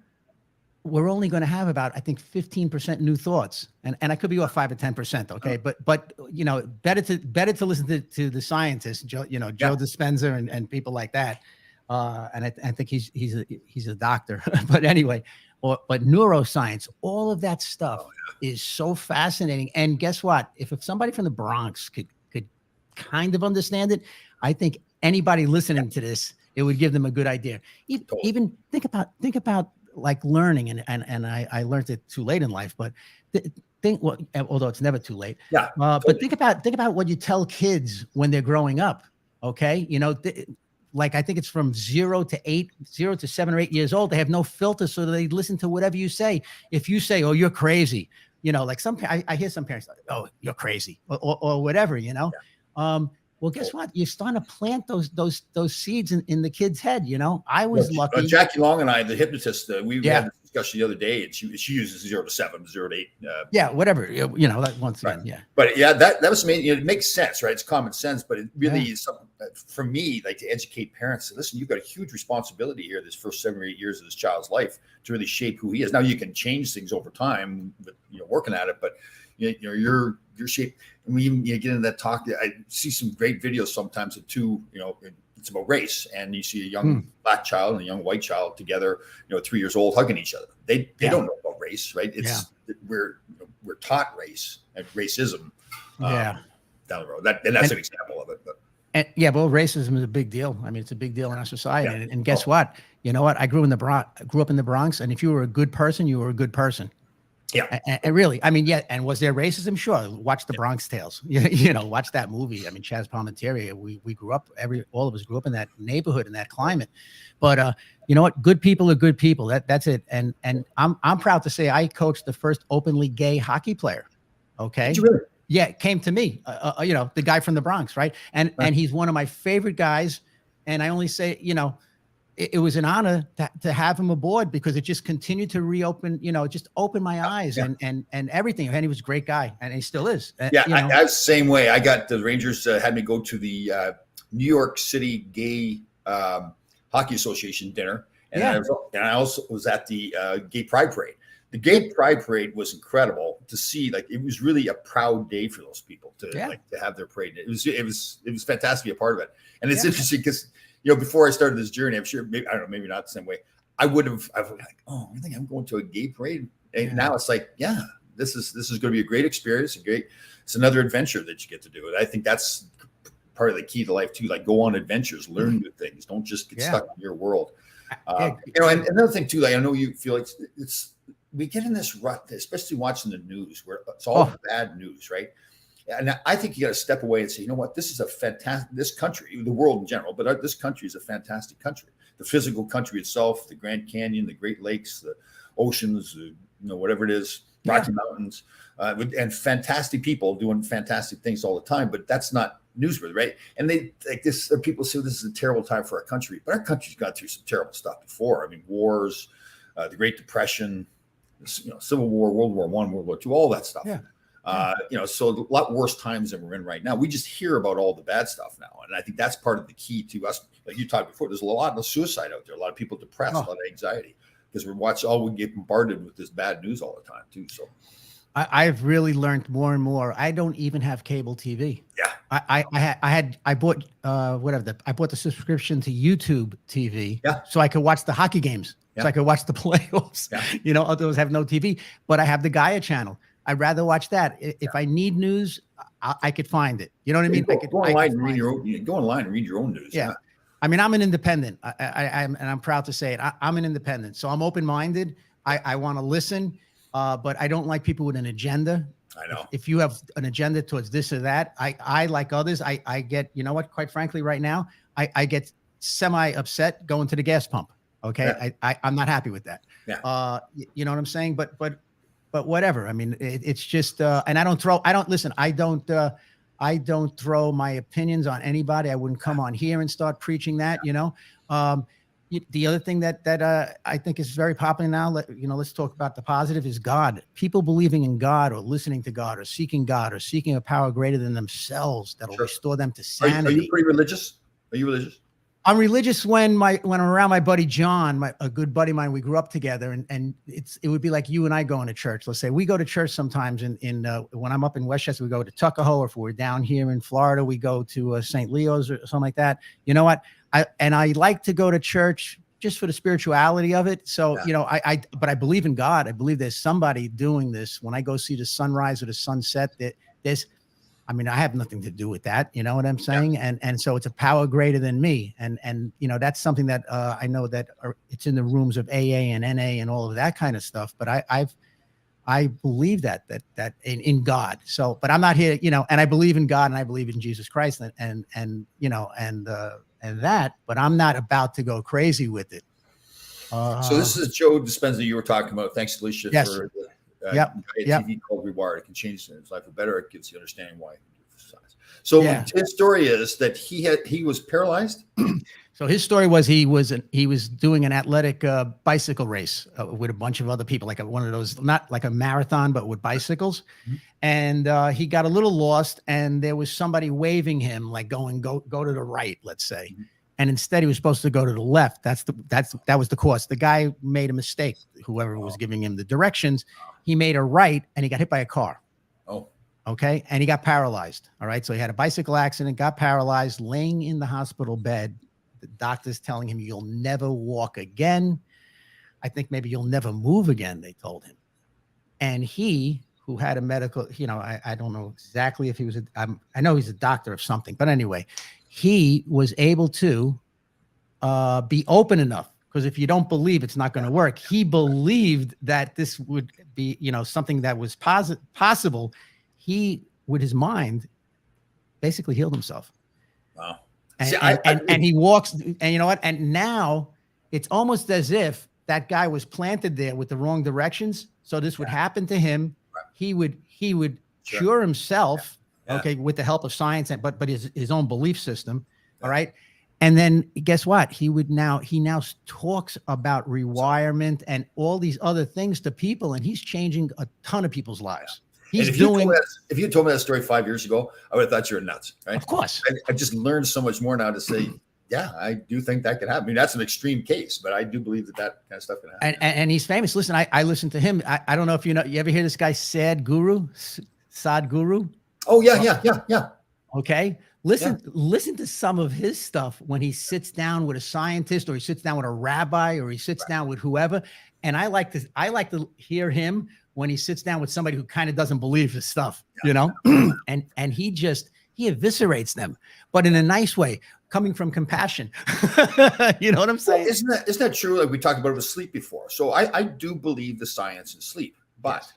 we're only going to have about, I think, 15% new thoughts, and I could be off 5 or 10%. Okay, but better to listen to the scientists, Joe Dispenza and people like that, and I think he's a doctor. But anyway, but neuroscience, all of that stuff is so fascinating. And guess what? If somebody from the Bronx could kind of understand it, I think anybody listening to this, it would give them a good idea. Even think about like learning, and I learned it too late in life, but although it's never too late. But think about what you tell kids when they're growing up. Okay. Like I think it's from 0 to 7 or 8 years old. They have no filter, so they listen to whatever you say. If you say, "Oh, you're crazy," like I hear some parents like, "Oh, you're crazy," or whatever, Well, guess what? You're starting to plant those seeds in the kid's head. I was lucky. Jackie Long and I, the hypnotist, we had this discussion the other day, and she uses 0 to 7, 0 to 8. Whatever. That once again, But that was amazing. It makes sense, right? It's common sense, but it really is something for me, like to educate parents. Listen, you've got a huge responsibility here this first 7 or 8 years of this child's life to really shape who he is. Now you can change things over time, with working at it, but your shape. And when you get into that talk, I see some great videos sometimes of two, it's about race, and you see a young black child and a young white child together, 3 years old, hugging each other. They don't know about race, right? We're taught race and racism down the road. That's an example of it. But. Well, racism is a big deal. I mean, it's a big deal in our society. And guess what? You know what? I grew up in the Bronx, and if you were a good person, you were a good person. Yeah. And really, I mean, and was there racism? Sure. Watch the Bronx Tales, watch that movie. I mean, Chaz Palminteri, we grew up, all of us grew up in that neighborhood, in that climate. But you know what? Good people are good people. That's it. And I'm proud to say I coached the first openly gay hockey player. Okay. Did you really? Yeah. It came to me, the guy from the Bronx. Right. And he's one of my favorite guys. And I only say, it was an honor to have him aboard because it just continued to reopen, just open my eyes and everything. And he was a great guy, and he still is. Yeah, I was the same way. I got the Rangers had me go to the New York City Gay Hockey Association dinner, and I also was at the Gay Pride Parade. The Gay Pride Parade was incredible to see. Like, it was really a proud day for those people to have their parade. It was fantastic to be a part of it. And it's interesting because, before I started this journey, I'm sure, maybe, I don't know, maybe not the same way. I was like, oh, I think I'm going to a gay parade. And now it's like, this is going to be a great experience. It's another adventure that you get to do. And I think that's part of the key to life too. Like, go on adventures, learn new things. Don't just get stuck in your world. And another thing too, like, I know you feel like we get in this rut, especially watching the news, where it's all bad news, right? And I think you got to step away and say, you know what, this is a fantastic, this country, the world in general, but this country is a fantastic country. The physical country itself, the Grand Canyon, the Great Lakes, the oceans, whatever it is, Rocky Mountains, and fantastic people doing fantastic things all the time. But that's not newsworthy, right? And people say this is a terrible time for our country, but our country's gone through some terrible stuff before. I mean, wars, the Great Depression, Civil War, World War I, World War II, all that stuff. So a lot worse times than we're in right now. We just hear about all the bad stuff now. And I think that's part of the key to us. Like you talked before, there's a lot of suicide out there, a lot of people depressed, a lot of anxiety, because we get bombarded with this bad news all the time too. So I've really learned more and more. I don't even have cable TV. Yeah. I bought the subscription to YouTube TV so I could watch the hockey games. So I could watch the playoffs. Others have no TV, but I have the Gaia channel. I'd rather watch that. If I need news, I could find it. You know what I mean? Go online and read your own news. Yeah. I mean, I'm an independent. I'm proud to say it. I'm an independent. So I'm open-minded. I want to listen, but I don't like people with an agenda. I know. If you have an agenda towards this or that, I like others. I get, quite frankly, right now, I get semi-upset going to the gas pump. Okay. Yeah. I'm not happy with that. Yeah. You know what I'm saying? But whatever. I mean, it's just, and I don't throw my opinions on anybody. I wouldn't come on here and start preaching that, The other thing that I think is very popular now, let's talk about the positive, is God. People believing in God, or listening to God, or seeking a power greater than themselves that'll restore them to sanity. Are you pretty religious? Are you religious? I'm religious when I'm around my buddy John, a good buddy of mine. We grew up together, and it would be like you and I going to church. Let's say we go to church sometimes. When I'm up in Westchester, we go to Tuckahoe. Or if we're down here in Florida, we go to St. Leo's or something like that. You know what? I like to go to church just for the spirituality of it. So but I believe in God. I believe there's somebody doing this. When I go see the sunrise or the sunset, I have nothing to do with that. You know what I'm saying? Yeah. And so it's a power greater than me. And that's something that I know that it's in the rooms of AA and NA and all of that kind of stuff. But I believe that in God. So, but I'm not here, and I believe in God, and I believe in Jesus Christ and that, but I'm not about to go crazy with it. So this is Joe Dispenza you were talking about. Thanks, Alicia, for TV called Rewired. It can change his life for better. It gives you understanding why. So his story is that he was paralyzed. So his story was he was doing an athletic bicycle race with a bunch of other people, like one of those, not like a marathon, but with bicycles. Mm-hmm. And he got a little lost, and there was somebody waving him, like go to the right, let's say. Mm-hmm. And instead he was supposed to go to the left. That was the course. The guy made a mistake. Whoever was giving him the directions, he made a right, and he got hit by a car. Oh. Okay. And he got paralyzed. All right. So he had a bicycle accident, got paralyzed, laying in the hospital bed. The doctor's telling him, you'll never walk again. I think maybe you'll never move again, they told him. And he, who had a medical, I don't know exactly if he was, I know he's a doctor of something, but anyway, he was able to be open enough, because if you don't believe, it's not going to work. He believed that this would be, something that was possible. He, with his mind, basically healed himself. Wow. And he walks, and you know what? And now it's almost as if that guy was planted there with the wrong directions. So this would happen to him. Right. He would cure himself, okay, with the help of science, but his own belief system. Yeah. All right. And then guess what? He now talks about rewirement and all these other things to people, and he's changing a ton of people's lives. He's and doing. if you told me that story 5 years ago, I would have thought you were nuts, right? Of course. I just learned so much more now to say, yeah, I do think that could happen. I mean, that's an extreme case, but I do believe that kind of stuff can happen. And he's famous. Listen, I listened to him. I don't know if you ever hear this guy, Sadhguru? Oh, yeah. Okay. Listen to some of his stuff when he sits down with a scientist, or he sits down with a rabbi, or he sits down with whoever. And I like to hear him when he sits down with somebody who kind of doesn't believe his stuff, and he eviscerates them, but in a nice way, coming from compassion. You know what I'm saying? Well, isn't that true? Like we talked about with sleep before. So I do believe the science in sleep, but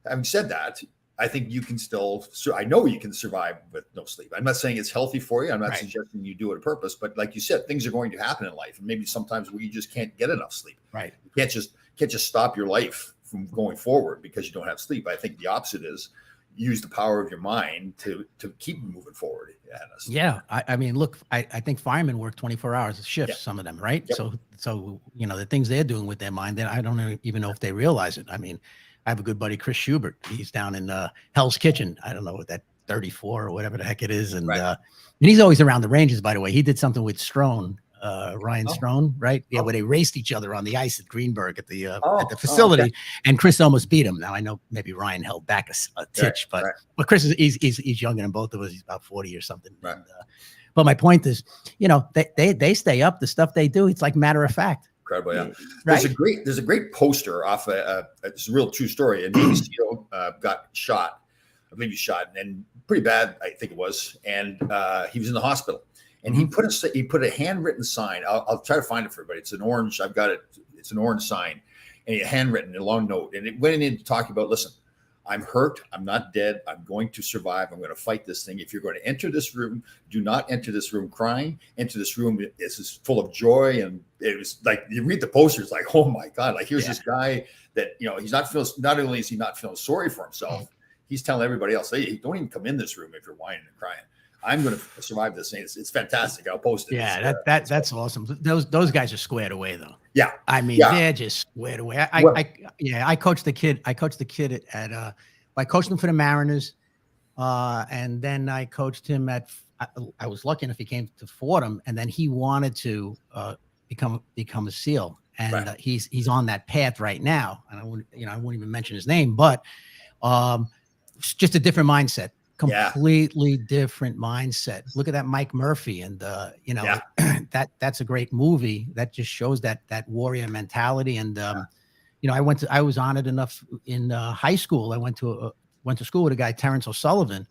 having said that, I think you can still, I know you can survive with no sleep. I'm not saying it's healthy for you. I'm not suggesting you do it on purpose, but like you said, things are going to happen in life. And maybe sometimes where you just can't get enough sleep. Right. You can't just stop your life from going forward because you don't have sleep. I think the opposite is use the power of your mind to keep moving forward. Yeah. I mean, look, I think firemen work 24 hours a shift, some of them, right? Yep. So, the things they're doing with their mind, then I don't even know if they realize it. I mean, I have a good buddy, Chris Schubert. He's down in Hell's Kitchen. I don't know what that 34 or whatever the heck it is. And and he's always around the ranges, by the way. He did something with Strone, Ryan Strone, right? Yeah, where they raced each other on the ice at Greenberg at the facility, and Chris almost beat him. Now I know maybe Ryan held back a titch, but Chris he's younger than both of us. He's about 40 or something. Right. And, but my point is, they stay up. The stuff they do, it's like matter of fact. Incredible, yeah. Right? There's a great poster off it's a real true story. A Navy SEAL got shot, I believe he shot, and pretty bad, I think it was. And he was in the hospital, and he put a handwritten sign. I'll try to find it for everybody. It's an orange. I've got it. It's an orange sign, and a handwritten, a long note, and it went into talking about, listen, I'm hurt. I'm not dead. I'm going to survive. I'm going to fight this thing. If you're going to enter this room, do not enter this room crying. Enter this room. This is full of joy. And it was like, you read the poster, it's like, oh my God, like here's this guy that, he's not only is he not feeling sorry for himself, he's telling everybody else, hey, don't even come in this room if you're whining and crying. I'm going to survive this thing. It's fantastic. I'll post it. Yeah, that's awesome. Those guys are squared away though. Yeah, I mean, they're just squared away. I coached the kid. I coached the kid I coached him for the Mariners, and then I coached him I was lucky enough he came to Fordham, and then he wanted to become a SEAL, and he's on that path right now. And I wouldn't even mention his name, but just a different mindset. Completely different mindset. Look at that Mike Murphy, and that's a great movie that just shows that warrior mentality. And I was honored enough in high school. I went to school with a guy, Terrence O'Sullivan,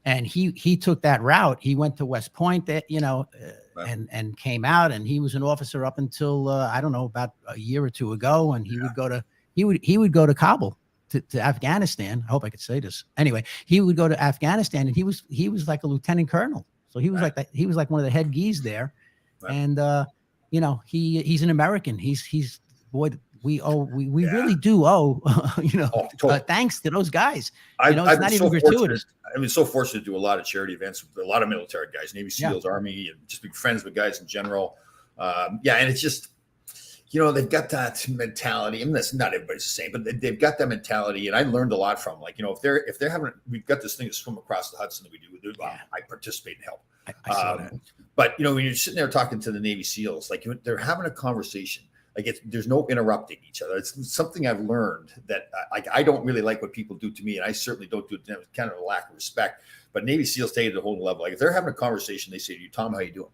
and he took that route. He went to West Point, and came out, and he was an officer up until I don't know, about a year or two ago, and he would go to Kabul. To Afghanistan. I hope I could say this. Anyway, he would go to Afghanistan, and he was like a lieutenant colonel. So he was like that. He was like one of the head geese there. And he's an American. He's boy. We really do owe thanks to those guys. It's not even gratuitous. I mean, so fortunate to do a lot of charity events with a lot of military guys, Navy SEALs, Army, and just be friends with guys in general. And it's just, they've got that mentality. I mean, that's not everybody's the same, but they've got that mentality. And I learned a lot from, if they're having, we've got this thing to swim across the Hudson that we do. I participate and help. I saw that. But when you're sitting there talking to the Navy SEALs, like they're having a conversation. Like there's no interrupting each other. It's something I've learned that I don't really like what people do to me, and I certainly don't do it to them. It's kind of a lack of respect. But Navy SEALs take it to a whole level. Like if they're having a conversation, they say to you, Tom, how you doing?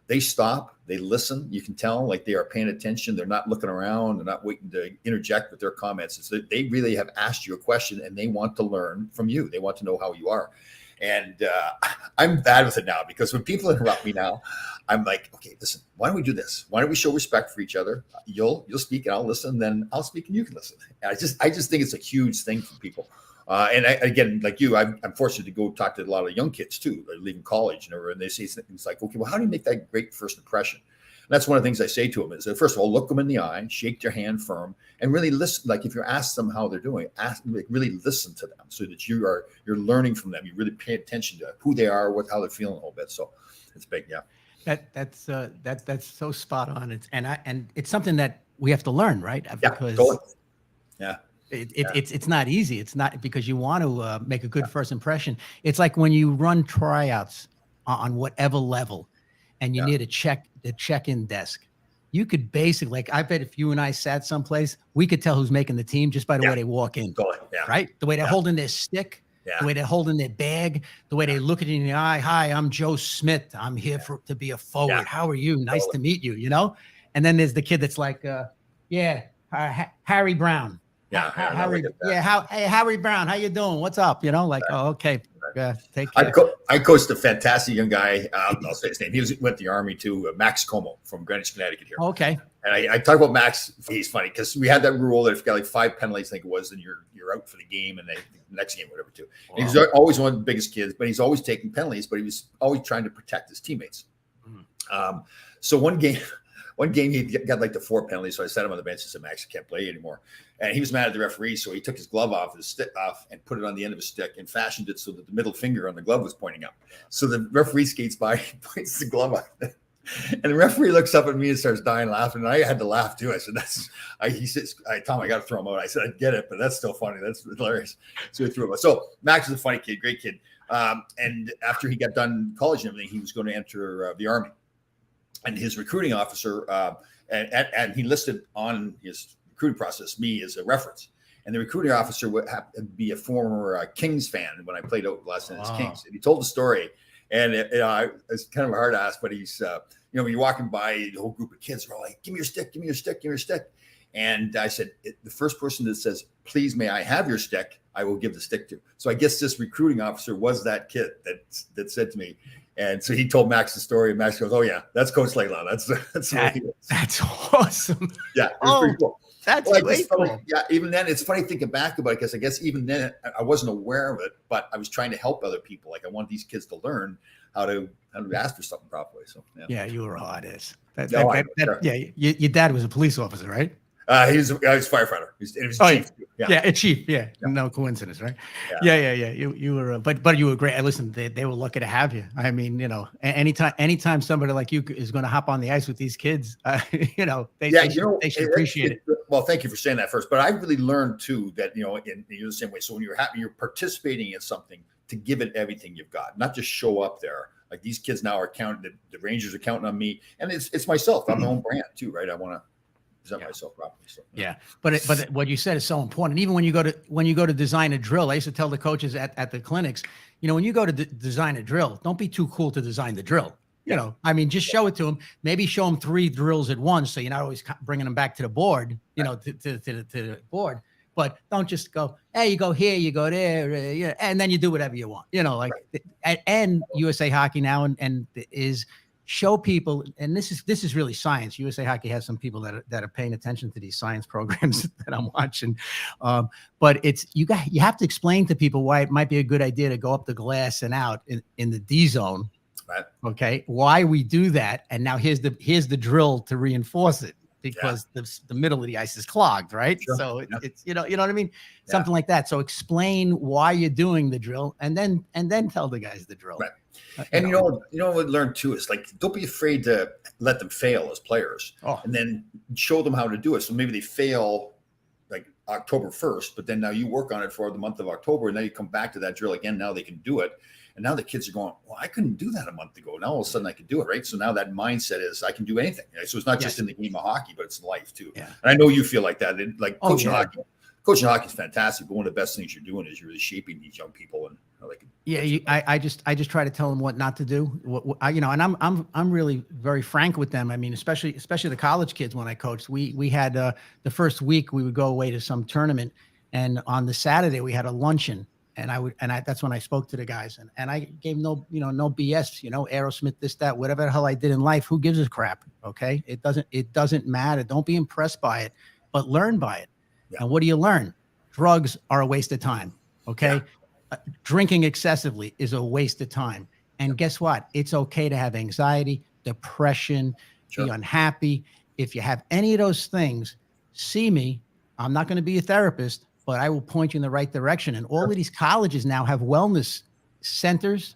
They stop, they listen. You can tell like they are paying attention. They're not looking around. They're not waiting to interject with their comments. It's that they really have asked you a question, and they want to learn from you. They want to know how you are. And I'm bad with it now, because when people interrupt me now, I'm like, okay, listen, why don't we do this? Why don't we show respect for each other? You'll speak and I'll listen, then I'll speak and you can listen. And I just think it's a huge thing for people. And again, like you, I'm fortunate to go talk to a lot of young kids too, leaving college and they say things like, okay, well, how do you make that great first impression? And that's one of the things I say to them is that, first of all, look them in the eye, shake their hand firm, and really listen. Like if you ask them how they're doing, really listen to them so that you're learning from them. You really pay attention to who they are, how they're feeling a little bit. So it's big, yeah. That's so spot on. And it's something that we have to learn, right? Yeah, Because totally. Yeah. it's not easy. It's not because you want to make a good first impression. It's like when you run tryouts on whatever level, and you need the check-in desk. You could basically, like, I bet if you and I sat someplace, we could tell who's making the team just by the way they walk in, totally. Yeah. right? The way they're holding their stick, the way they're holding their bag, the way they look at you in the eye. Hi, I'm Joe Smith. I'm here to be a forward. Yeah. How are you? Nice to meet you. You know. And then there's the kid that's like, Harry Brown. Yeah, Harry. Hey, Harry Brown, how you doing? What's up? You know, like, oh, okay. Take care. I coached a fantastic young guy. I'll say his name. He went to the Army too. Max Como from Greenwich, Connecticut. Here. Okay. And I talk about Max. He's funny because we had that rule that if you got like 5 penalties, I think it was, then you're out for the game and the next game, whatever. Too. Wow. He's always one of the biggest kids, but he's always taking penalties. But he was always trying to protect his teammates. Mm. So one game he got like the 4 penalties. So I set him on the bench and said, Max, I can't play anymore. And he was mad at the referee. So he took his glove off, his stick off, and put it on the end of his stick and fashioned it so that the middle finger on the glove was pointing up. So the referee skates by, points the glove up. And the referee looks up at me and starts dying laughing. And I had to laugh too. I said, he says, Tom, I got to throw him out. I said, I get it, but that's still funny. That's hilarious. So we threw him out. So Max is a funny kid, great kid. And after he got done college and everything, he was going to enter the Army. And his recruiting officer, and he listed on his recruiting process me as a reference. And the recruiting officer would be a former Kings fan when I played out last night as Kings. And he told the story. And it's kind of a hard ask, but he's, when you're walking by, the whole group of kids are all like, give me your stick, give me your stick, give me your stick. And I said, the first person that says, please, may I have your stick, I will give the stick to. So I guess this recruiting officer was that kid that said to me. And so he told Max the story, and Max goes, "Oh yeah, that's Coach Layla. That's awesome. Yeah, it was pretty cool. That's way cool. Yeah, even then, it's funny thinking back about it because I guess even then I wasn't aware of it, but I was trying to help other people. Like I want these kids to learn how to ask for something properly. So yeah, you were hard as. Sure. Yeah, your dad was a police officer, right? He was a firefighter. He was chief. A chief. Yeah. No coincidence, right? Yeah. You were, but you were great. Listen, they were lucky to have you. I mean, anytime somebody like you is going to hop on the ice with these kids, they should appreciate it. Well, thank you for saying that first. But I really learned too that in the same way. So when you're participating in something, to give it everything you've got, not just show up there. Like these kids now are counting. The Rangers are counting on me, and it's myself. I'm my own brand too, right? I want to present myself properly. So, But what you said is so important. Even when you go to design a drill, I used to tell the coaches at the clinics, when you go to design a drill, don't be too cool to design the drill. Just show it to them. Maybe show them 3 drills at once, so you're not always bringing them back to the board. To the board. But don't just go, hey, you go here, you go there, and then you do whatever you want. And USA Hockey now and is. Show people, and this is really science. USA Hockey has some people that are paying attention to these science programs that I'm watching. But you have to explain to people why it might be a good idea to go up the glass and out in the D zone. Right. Okay. Why we do that, and now here's the drill to reinforce it because the middle of the ice is clogged, right? Sure. So it's you know what I mean, something like that. So explain why you're doing the drill, and then tell the guys the drill. Right. And what we learned too is like, don't be afraid to let them fail as players, and then show them how to do it. So maybe they fail like October 1st, but then now you work on it for the month of October, and then you come back to that drill again. Now they can do it, and now the kids are going, well, I couldn't do that a month ago. Now all of a sudden I can do it, right? So now that mindset is I can do anything. Right? So it's not just in the game of hockey, but it's life too. Yeah. And I know you feel like that. Coaching hockey. Coaching hockey is fantastic, but one of the best things you're doing is you're really shaping these young people and I just try to tell them what not to do. And I'm really very frank with them. I mean, especially the college kids when I coached. We had the first week we would go away to some tournament, and on the Saturday we had a luncheon, and that's when I spoke to the guys, and I gave no BS. Aerosmith, this, that, whatever the hell I did in life. Who gives a crap? Okay, it doesn't matter. Don't be impressed by it, but learn by it. Yeah. And what do you learn? Drugs are a waste of time. Okay. Yeah. Drinking excessively is a waste of time. And guess what? It's okay to have anxiety, depression, be unhappy. If you have any of those things, see me. I'm not going to be a therapist, but I will point you in the right direction. And all of these colleges now have wellness centers.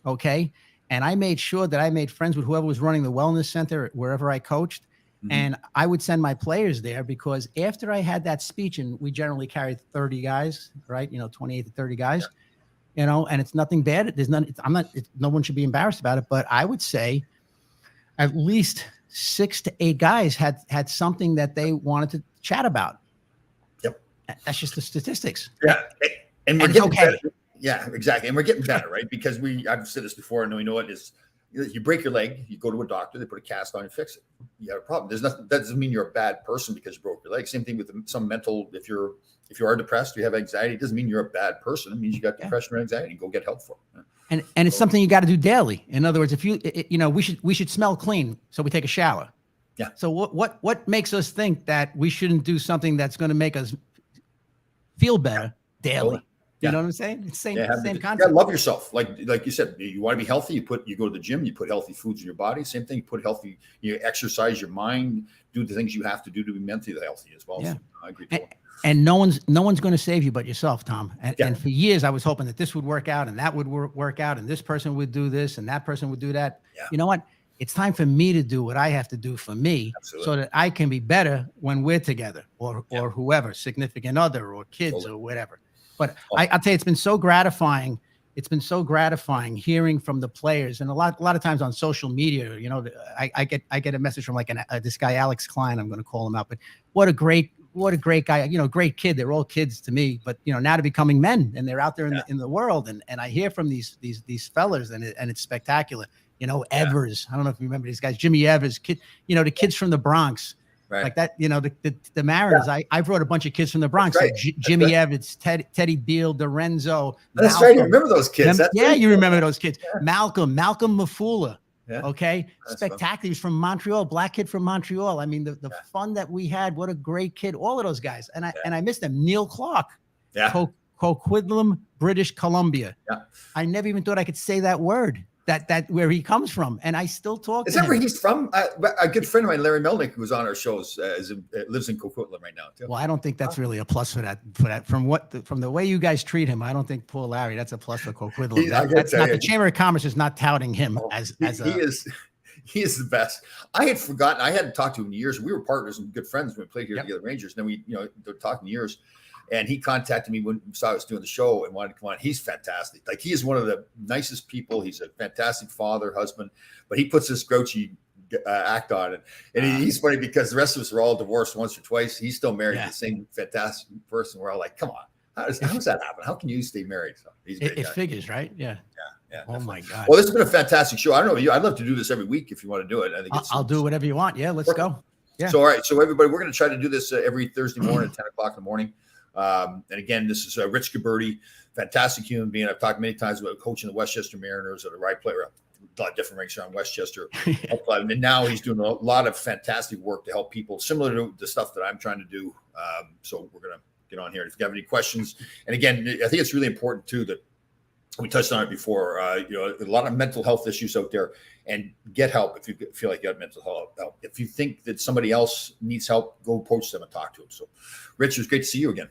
Okay. And I made sure that I made friends with whoever was running the wellness center wherever I coached. And I would send my players there, because after I had that speech, and we generally carried 30 guys, right? 28 to 30 guys, and it's nothing bad. There's none. No one should be embarrassed about it. But I would say at least 6 to 8 guys had something that they wanted to chat about. Yep. That's just the statistics. Yeah. And we're it's getting okay. better. Yeah, exactly. And we're getting better, right? Because I've said this before, and we know it is. You break your leg, you go to a doctor, they put a cast on and fix it. You have a problem. There's nothing. That doesn't mean you're a bad person because you broke your leg. Same thing with some mental. If you are depressed, you have anxiety, it doesn't mean you're a bad person. It means you got depression or anxiety. Go get help for it. And it's something you got to do daily. In other words, if we should smell clean, so we take a shower. Yeah. So what makes us think that we shouldn't do something that's going to make us feel better daily? You know what I'm saying? It's same concept. Yeah, love yourself. Like you said, you want to be healthy. You go to the gym. You put healthy foods in your body. Same thing. You put healthy. You exercise your mind. Do the things you have to do to be mentally healthy as well. Yeah. So I agree. And no one's going to save you but yourself, Tom. And for years, I was hoping that this would work out and that would work out, and this person would do this and that person would do that. Yeah. You know what? It's time for me to do what I have to do for me. Absolutely. So that I can be better when we're together, or whoever, significant other or kids or whatever. But I'll tell you, it's been so gratifying. It's been so gratifying hearing from the players, and a lot of times on social media, I get a message from like this guy Alex Klein. I'm going to call him out, but what a great guy. Great kid. They're all kids to me, but now they're becoming men and they're out there in the world, and I hear from these fellas, and it's spectacular. Evers. I don't know if you remember these guys, Jimmy Evers, kid. The kids from the Bronx. Right. Like that, the Mariners. Yeah. I brought a bunch of kids from the Bronx. Right. Like Jimmy Evans, Teddy Beal, Dorenzo. That's Malcolm. right. You remember those kids? You remember those kids. Yeah. Malcolm Mafula. Yeah. Okay. That's spectacular. He's from Montreal, black kid from Montreal. I mean, the fun that we had. What a great kid. All of those guys. And I missed them. Neil Clark. Yeah. Coquitlam, British Columbia. Yeah. I never even thought I could say that word. That where he comes from, and I still talk. Is that where he's from? A good friend of mine, Larry Melnick, who was on our shows, lives in Coquitlam right now too. Well, I don't think that's really a plus for that. From the way you guys treat him, I don't think poor Larry. That's a plus for Coquitlam. That's not the Chamber of Commerce is not touting him he is the best. I had forgotten. I hadn't talked to him in years. We were partners and good friends when we played here together, Rangers. And then they're talking years. And he contacted me when he saw I was doing the show and wanted to come on. He's fantastic. Like, he is one of the nicest people. He's a fantastic father, husband, but he puts this grouchy act on it. And he's funny because the rest of us are all divorced once or twice. He's still married to the same fantastic person. We're all like, come on, how does that happen? How can you stay married? So it figures, right? Yeah. Yeah. Oh my God. Well, this has been a fantastic show. I don't know you. I'd love to do this every week if you want to do it. I think I'll do whatever you want. Yeah, let's go. Yeah. So, all right. So everybody, we're going to try to do this every Thursday morning at 10 o'clock in the morning. And again, this is Rich Gabberty, fantastic human being. I've talked many times about coaching the Westchester Mariners or the right player, a lot of different rinks around Westchester. And now he's doing a lot of fantastic work to help people, similar to the stuff that I'm trying to do. So we're going to get on here. If you have any questions, and again, I think it's really important too that we touched on it before. A lot of mental health issues out there, and get help if you feel like you have mental health. If you think that somebody else needs help, go approach them and talk to them. So, Rich, it was great to see you again.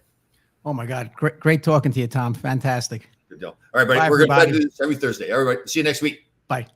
Oh my God. Great talking to you, Tom. Fantastic. Good deal. All right, buddy. We're going to do this every Thursday. Everybody, see you next week. Bye.